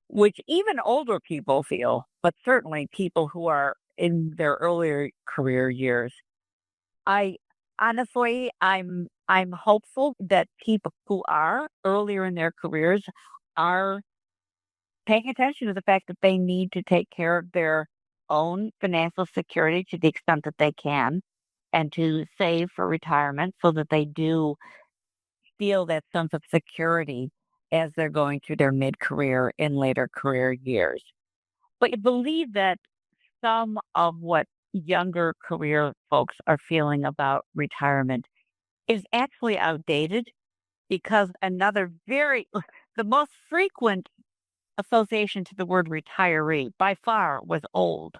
which even older people feel, but certainly people who are in their earlier career years. I'm hopeful that people who are earlier in their careers are paying attention to the fact that they need to take care of their own financial security to the extent that they can and to save for retirement so that they do feel that sense of security as they're going through their mid-career and later career years. But I believe that some of what younger career folks are feeling about retirement is actually outdated because the most frequent association to the word retiree by far was old.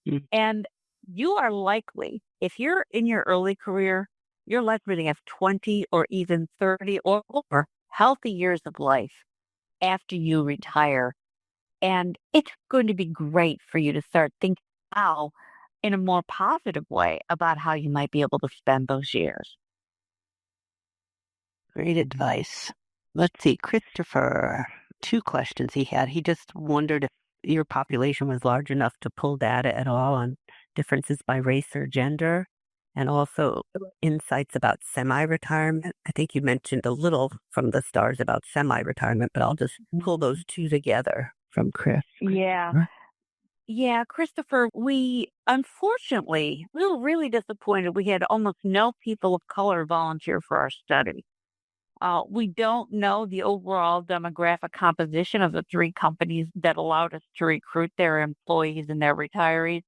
Mm. And you are likely, if you're in your early career, you're likely to have 20 or even 30 or more healthy years of life after you retire. And it's going to be great for you to start thinking now in a more positive way about how you might be able to spend those years. Great advice. Let's see, Christopher, 2 questions he had. He just wondered if your population was large enough to pull data at all on differences by race or gender, and also insights about semi-retirement. I think you mentioned a little from the stars about semi-retirement, but I'll just pull those 2 together from Chris. Yeah. Yeah, Christopher, we unfortunately, we were really disappointed. We had almost no people of color volunteer for our study. We don't know the overall demographic composition of the 3 companies that allowed us to recruit their employees and their retirees.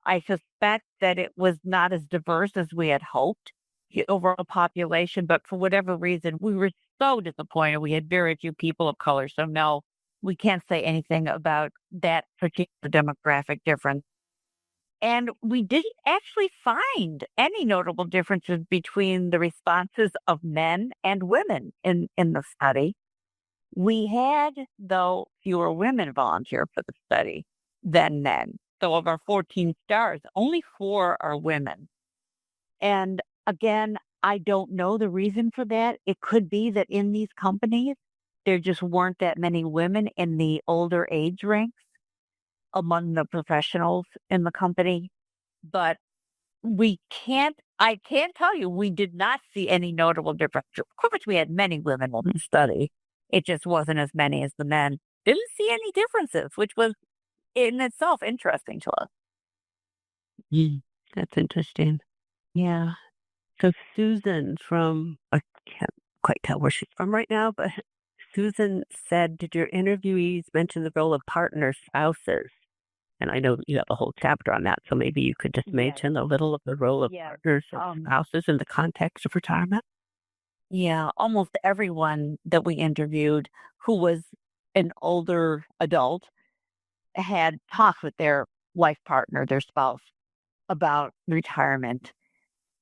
I suspect that it was not as diverse as we had hoped, the overall population, but for whatever reason, we were so disappointed. We had very few people of color. So no, we can't say anything about that particular demographic difference. And we didn't actually find any notable differences between the responses of men and women in the study. We had, though, fewer women volunteer for the study than men. So of our 14 stars, only 4 are women. And again, I don't know the reason for that. It could be that in these companies, there just weren't that many women in the older age ranks among the professionals in the company. But I can't tell you, we did not see any notable difference. Of course, we had many women in the study. It just wasn't as many as the men. Didn't see any differences, which was in itself interesting to us. That's interesting. Yeah. So Susan I can't quite tell where she's from right now, but Susan said, did your interviewees mention the role of partner spouses? And I know you have a whole chapter on that, so maybe you could just mention a little of the role of partners and spouses in the context of retirement. Yeah, almost everyone that we interviewed who was an older adult had talked with their life partner, their spouse, about retirement.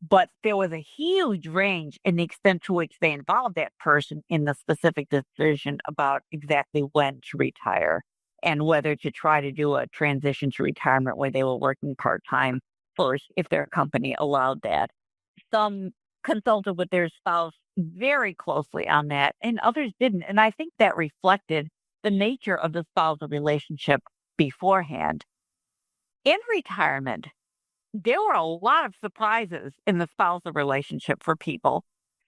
But there was a huge range in the extent to which they involved that person in the specific decision about exactly when to retire and whether to try to do a transition to retirement where they were working part-time first, if their company allowed that. Some consulted with their spouse very closely on that, and others didn't. And I think that reflected the nature of the spousal relationship beforehand. In retirement, there were a lot of surprises in the spousal relationship for people.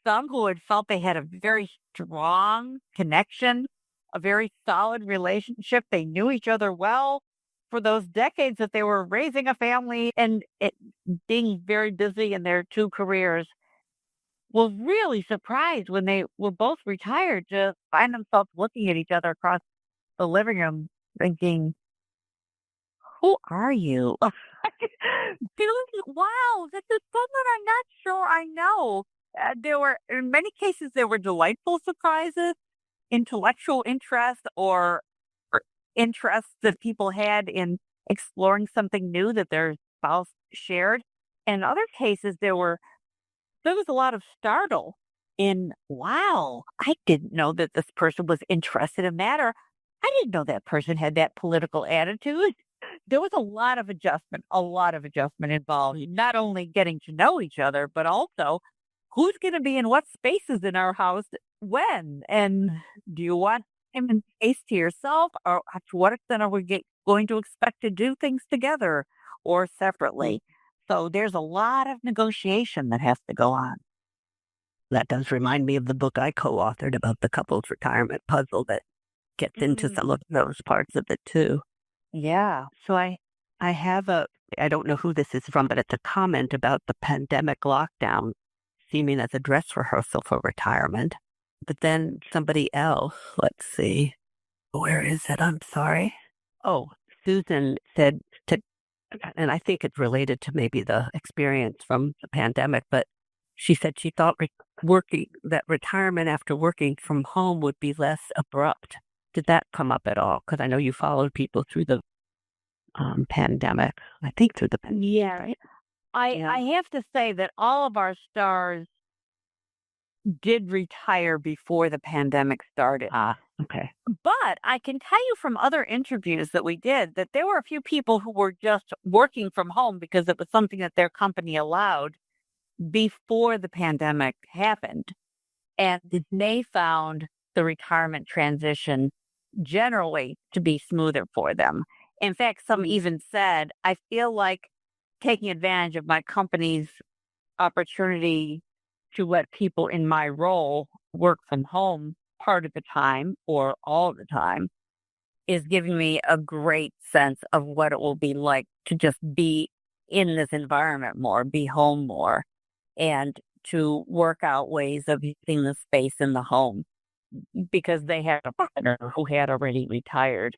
Some who had felt they had a very strong connection, a very solid relationship. They knew each other well for those decades that they were raising a family and being very busy in their 2 careers. Was really surprised when they were both retired to find themselves looking at each other across the living room thinking, who are you? Wow, this is someone I'm not sure I know. In many cases, there were delightful surprises, intellectual interest or interests that people had in exploring something new that their spouse shared. In other cases, there was a lot of startle in, wow, I didn't know that this person was interested in that, or I didn't know that person had that political attitude. There was a lot of adjustment involved, not only getting to know each other, but also who's going to be in what spaces in our house when, and do you want him in space to yourself, or to what extent are we going to expect to do things together or separately? So there's a lot of negotiation that has to go on. That does remind me of the book I co-authored about the couple's retirement puzzle that gets into some of those parts of it too. Yeah. So I have I don't know who this is from, but it's a comment about the pandemic lockdown seeming as a dress rehearsal for retirement. But then somebody else, let's see, where is it? I'm sorry. Oh, Susan said and I think it's related to maybe the experience from the pandemic, but she said she thought that retirement after working from home would be less abrupt Did that come up at all? Because I know you followed people through the pandemic. I think through the pandemic. Yeah. Right? I have to say that all of our stars did retire before the pandemic started. Okay. But I can tell you from other interviews that we did that there were a few people who were just working from home because it was something that their company allowed before the pandemic happened. And they found the retirement transition generally to be smoother for them. In fact, some even said, I feel like taking advantage of my company's opportunity to let people in my role work from home part of the time or all the time is giving me a great sense of what it will be like to just be in this environment more, be home more, and to work out ways of using the space in the home because they had a partner who had already retired.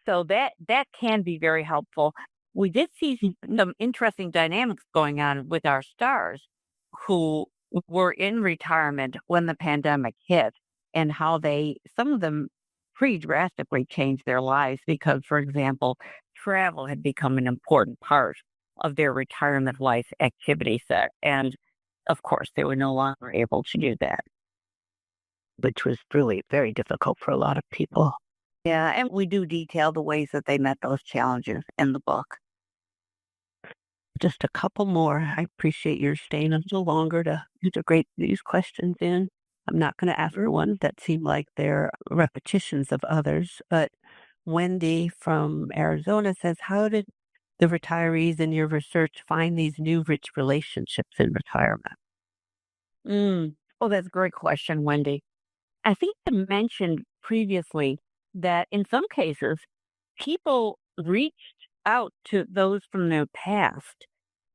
So that can be very helpful. We did see some interesting dynamics going on with our stars who were in retirement when the pandemic hit and how some of them pretty drastically changed their lives because, for example, travel had become an important part of their retirement life activity set. And of course, they were no longer able to do that. Which was really very difficult for a lot of people. Yeah, and we do detail the ways that they met those challenges in the book. Just a couple more. I appreciate your staying a little longer to integrate these questions in. I'm not going to ask for one that seem like they're repetitions of others, but Wendy from Arizona says, how did the retirees in your research find these new rich relationships in retirement? Oh, that's a great question, Wendy. I think I mentioned previously that in some cases, people reached out to those from their past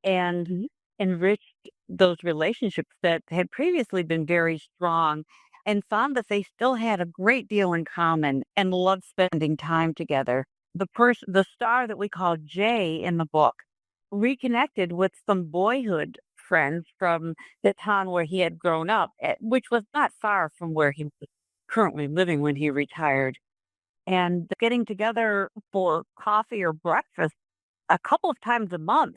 and enriched those relationships that had previously been very strong and found that they still had a great deal in common and loved spending time together. The star that we call Jay in the book reconnected with some boyhood friends from the town where he had grown up, which was not far from where he was currently living when he retired. And getting together for coffee or breakfast a couple of times a month.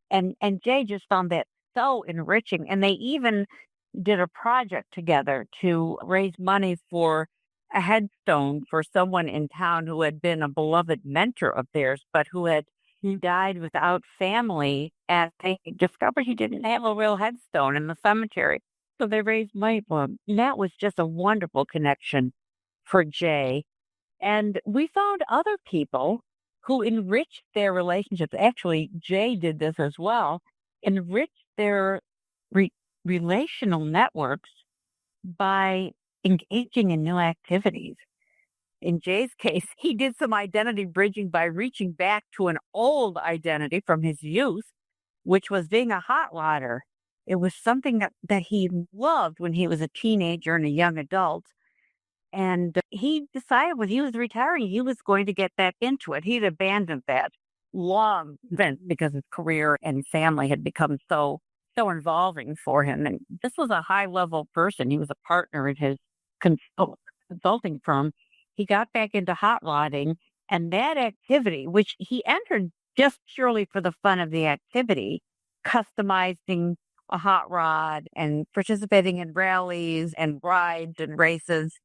And Jay just found that so enriching. And they even did a project together to raise money for a headstone for someone in town who had been a beloved mentor of theirs, but who had died without family. And they discovered he didn't have a real headstone in the cemetery. So they raised money for him. And that was just a wonderful connection for Jay. And we found other people who enriched their relationships. Actually, Jay did this as well, enriched their relational networks by engaging in new activities. In Jay's case, he did some identity bridging by reaching back to an old identity from his youth, which was being a hot rodder. It was something that he loved when he was a teenager and a young adult. And he decided when he was retiring, he was going to get back into it. He'd abandoned that long then because his career and family had become so involving for him. And this was a high level person. He was a partner in his consulting firm. He got back into hot rodding, and that activity, which he entered just purely for the fun of the activity, customizing a hot rod and participating in rallies and rides and races.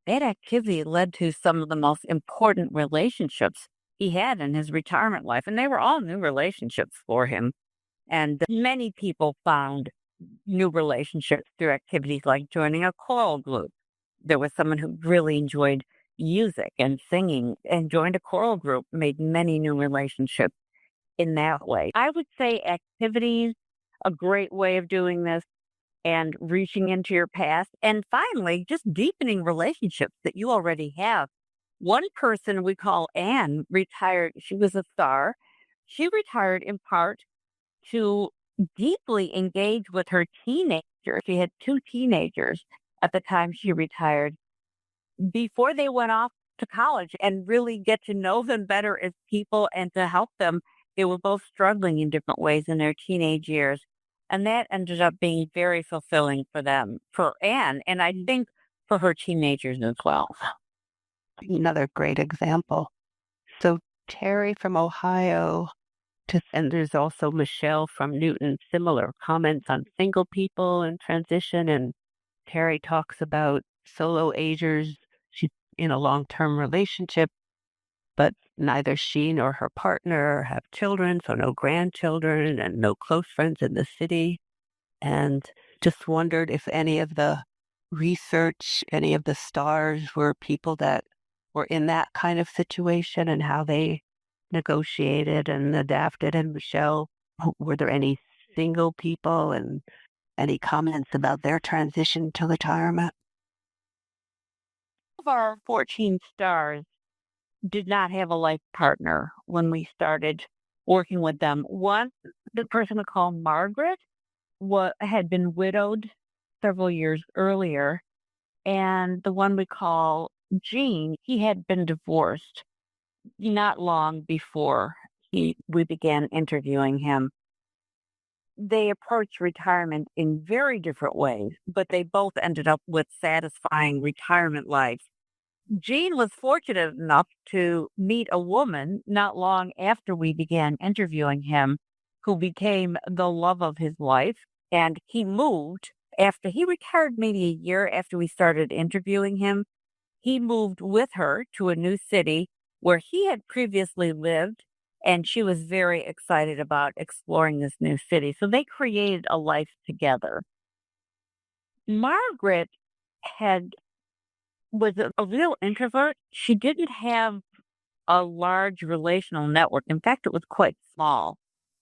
That activity led to some of the most important relationships he had in his retirement life. And they were all new relationships for him. And many people found new relationships through activities like joining a choral group. There was someone who really enjoyed music and singing and joined a choral group, made many new relationships in that way. I would say activities, a great way of doing this, and reaching into your past. And finally, just deepening relationships that you already have. One person we call Anne retired. She was a star. She retired in part to deeply engage with her teenagers. She had 2 teenagers at the time she retired before they went off to college and really get to know them better as people and to help them. They were both struggling in different ways in their teenage years. And that ended up being very fulfilling for them, for Anne, and I think for her teenagers as well. Another great example. So Terry from Ohio, and there's also Michelle from Newton, similar comments on single people and transition. And Terry talks about solo agers. She's in a long-term relationship, but neither she nor her partner have children, so no grandchildren and no close friends in the city. And just wondered if any of the research, any of the stars were people that were in that kind of situation and how they negotiated and adapted. And Michelle, were there any single people and any comments about their transition to retirement? Of our 14 stars did not have a life partner when we started working with them. One, the person we call Margaret, had been widowed several years earlier. And the one we call Gene, he had been divorced not long before we began interviewing him. They approached retirement in very different ways, but they both ended up with satisfying retirement lives. Gene was fortunate enough to meet a woman not long after we began interviewing him who became the love of his life. And he moved after he retired, maybe a year after we started interviewing him. He moved with her to a new city where he had previously lived, and she was very excited about exploring this new city. So they created a life together. Margaret was a real introvert. She didn't have a large relational network. In fact, it was quite small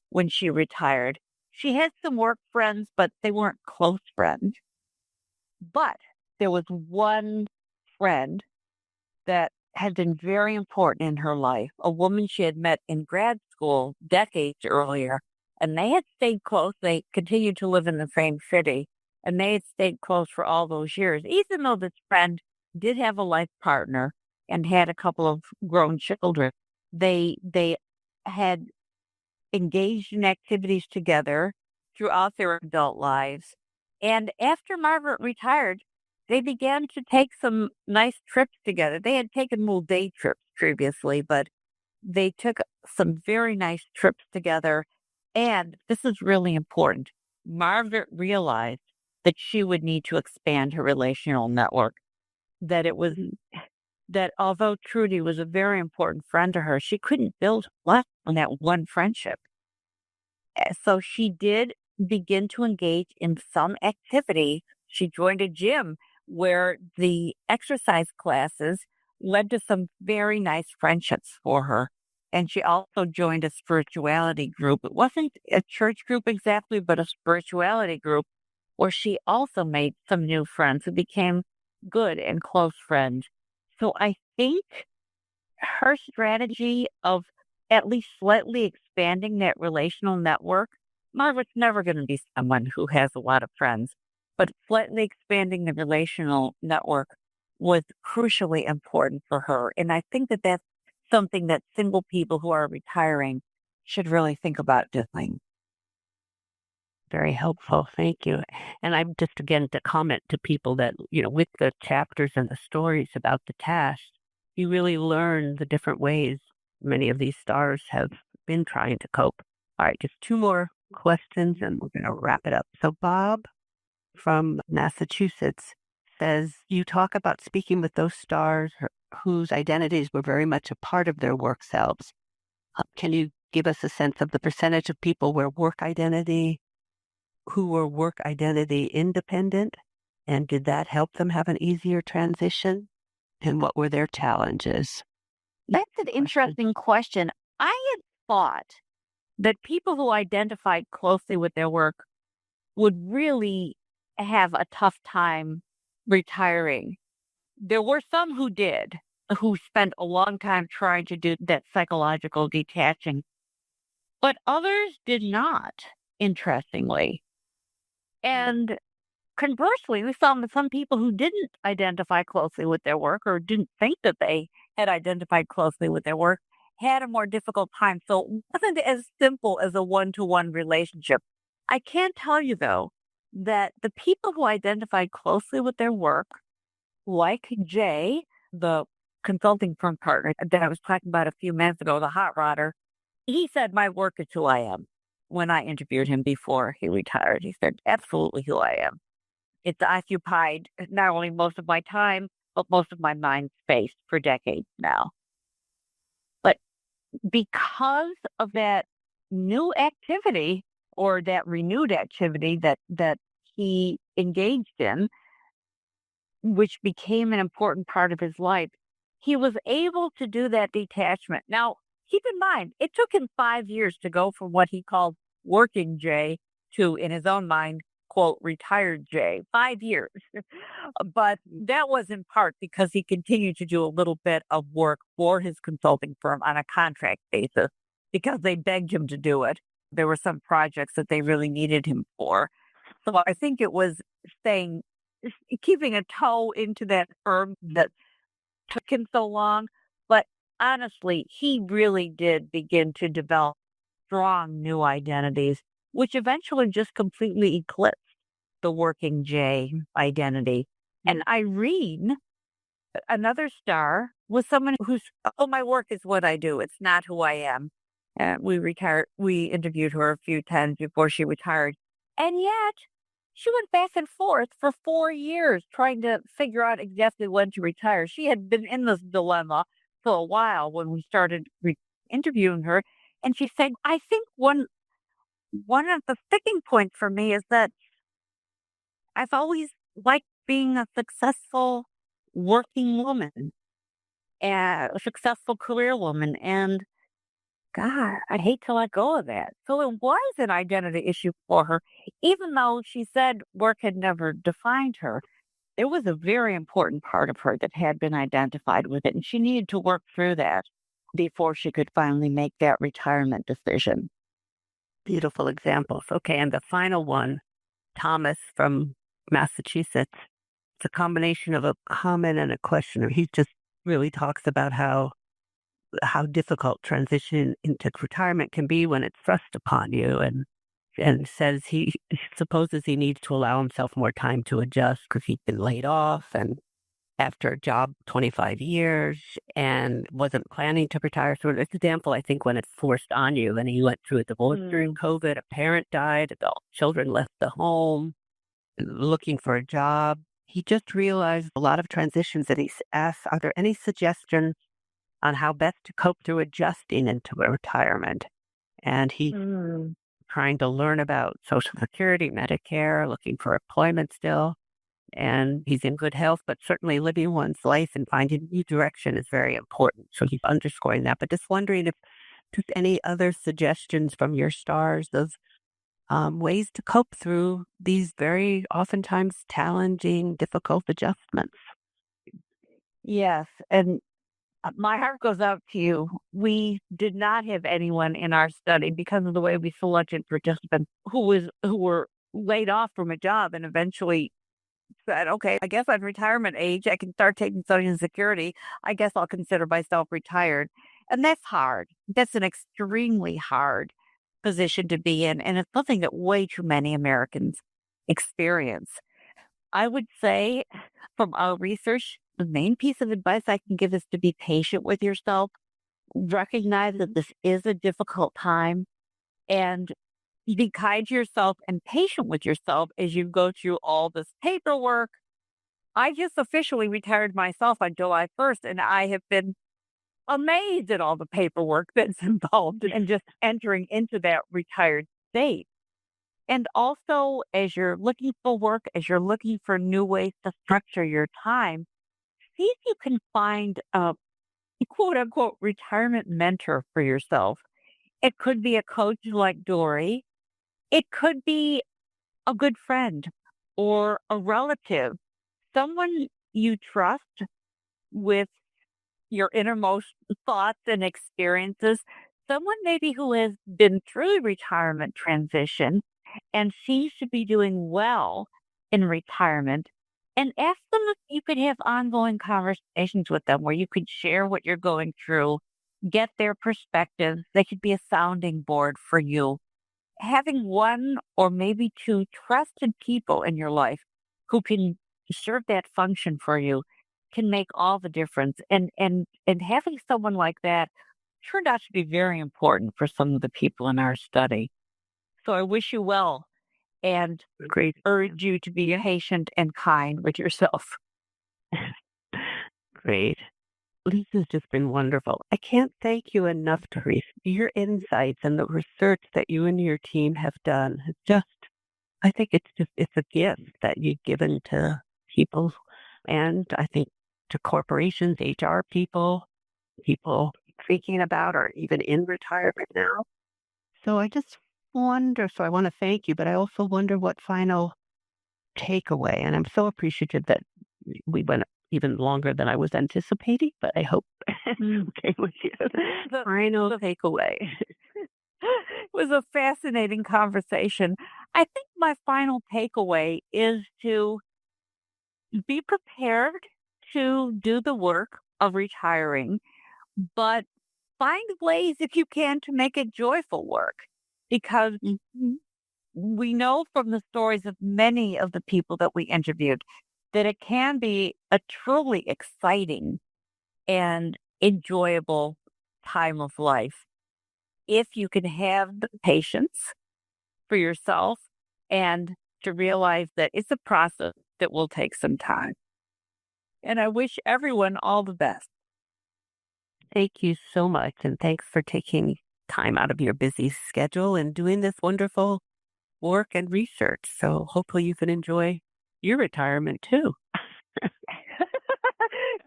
when she retired. She had some work friends, but they weren't close friends. But there was one friend that had been very important in her life, a woman she had met in grad school decades earlier, and they had stayed close. They continued to live in the same city, and they had stayed close for all those years, even though this friend did have a life partner and had a couple of grown children. They had engaged in activities together throughout their adult lives. And after Margaret retired, they began to take some nice trips together. They had taken more day trips previously, but they took some very nice trips together. And this is really important. Margaret realized that she would need to expand her relational network, that although Trudy was a very important friend to her, she couldn't build less on that one friendship. So she did begin to engage in some activity. She joined a gym where the exercise classes led to some very nice friendships for her. And she also joined a spirituality group. It wasn't a church group exactly, but a spirituality group where she also made some new friends who became good and close friends. So I think her strategy of at least slightly expanding that relational network, Margaret's never going to be someone who has a lot of friends, but slightly expanding the relational network was crucially important for her. And I think that that's something that single people who are retiring should really think about doing. Very helpful. Thank you. And I'm just, again, to comment to people that, with the chapters and the stories about the task, you really learn the different ways many of these stars have been trying to cope. All right, just two more questions and we're going to wrap it up. So Bob from Massachusetts says, you talk about speaking with those stars whose identities were very much a part of their work selves. Can you give us a sense of the percentage of people who were work identity independent? And did that help them have an easier transition? And what were their challenges? That's an interesting question. I had thought that people who identified closely with their work would really have a tough time retiring. There were some who did, who spent a long time trying to do that psychological detaching, but others did not, interestingly. And conversely, we found that some people who didn't identify closely with their work or didn't think that they had identified closely with their work had a more difficult time. So it wasn't as simple as a one-to-one relationship. I can tell you, though, that the people who identified closely with their work, like Jay, the consulting firm partner that I was talking about a few minutes ago, the hot rodder, he said, my work is who I am. When I interviewed him before he retired, he said, absolutely who I am. It's occupied not only most of my time, but most of my mind space for decades now. But because of that new activity or that renewed activity that he engaged in, which became an important part of his life, he was able to do that detachment. Now, keep in mind, it took him 5 years to go from what he called working Jay to, in his own mind, quote, retired Jay. 5 years. But that was in part because he continued to do a little bit of work for his consulting firm on a contract basis because they begged him to do it. There were some projects that they really needed him for. So I think it was keeping a toe into that firm that took him so long. But honestly, he really did begin to develop strong new identities, which eventually just completely eclipsed the working Jay identity. And Irene, another star, was someone who's, oh, my work is what I do. It's not who I am. We interviewed her a few times before she retired. And yet, she went back and forth for 4 years trying to figure out exactly when to retire. She had been in this dilemma for a while when we started interviewing her. And she said, I think one of the sticking points for me is that I've always liked being a successful working woman, a successful career woman. And God, I hate to let go of that. So it was an identity issue for her, even though she said work had never defined her. There was a very important part of her that had been identified with it, and she needed to work through that before she could finally make that retirement decision. Beautiful examples. Okay, and the final one, Thomas from Massachusetts. It's a combination of a comment and a question. He just really talks about how difficult transition into retirement can be when it's thrust upon you, and says he supposes he needs to allow himself more time to adjust because he'd been laid off and after a job 25 years and wasn't planning to retire. So an example, I think, when it's forced on you, and he went through a divorce during COVID, a parent died, adult children left the home, looking for a job. He just realized a lot of transitions, and he's asked, are there any suggestions on how best to cope through adjusting into a retirement? And he's trying to learn about Social Security, Medicare, looking for employment still. And he's in good health, but certainly living one's life and finding a new direction is very important. So he's underscoring that. But just wondering if just any other suggestions from your stars of ways to cope through these very oftentimes challenging, difficult adjustments. Yes. And my heart goes out to you. We did not have anyone in our study, because of the way we selected participants, who were laid off from a job and eventually said, okay, I guess at retirement age, I can start taking Social Security. I guess I'll consider myself retired. And that's hard. That's an extremely hard position to be in. And it's something that way too many Americans experience. I would say, from our research, the main piece of advice I can give is to be patient with yourself. Recognize that this is a difficult time, and be kind to yourself and patient with yourself as you go through all this paperwork. I just officially retired myself on July 1st, and I have been amazed at all the paperwork that's involved in just entering into that retired state. And also, as you're looking for work, as you're looking for new ways to structure your time, see if you can find a quote unquote retirement mentor for yourself. It could be a coach like Dory. It could be a good friend or a relative, someone you trust with your innermost thoughts and experiences, someone maybe who has been through retirement transition and seems to be doing well in retirement, and ask them if you could have ongoing conversations with them where you could share what you're going through, get their perspectives. They could be a sounding board for you. Having one or maybe two trusted people in your life who can serve that function for you can make all the difference. And having someone like that turned out to be very important for some of the people in our study. So I wish you well and Great. urge you to be patient and kind with yourself. Great. This has just been wonderful. I can't thank you enough, Teresa. Your insights and the research that you and your team have done. I think it's a gift that you've given to people, and I think to corporations, HR people thinking about or even in retirement now. So I want to thank you, but I also wonder what final takeaway, and I'm so appreciative that we went even longer than I was anticipating, but I hope it's okay with you. The final takeaway. It was a fascinating conversation. I think my final takeaway is to be prepared to do the work of retiring, but find ways, if you can, to make it joyful work. Because we know from the stories of many of the people that we interviewed that it can be a truly exciting and enjoyable time of life if you can have the patience for yourself and to realize that it's a process that will take some time. And I wish everyone all the best. Thank you so much, and thanks for taking time out of your busy schedule and doing this wonderful work and research. So hopefully you can enjoy your retirement too.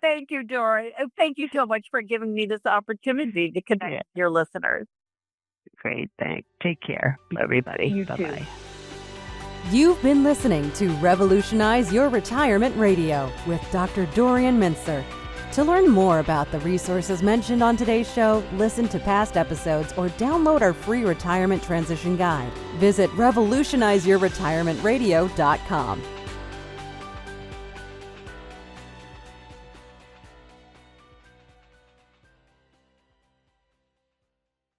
Thank you, Dory. Thank you so much for giving me this opportunity to connect with your listeners. Great. Thanks. Take care, everybody. You Bye-bye. too. You've been listening to Revolutionize Your Retirement Radio with Dr. Dorian Mintzer. To learn more about the resources mentioned on today's show, listen to past episodes, or download our free retirement transition guide, visit revolutionizeyourretirementradio.com.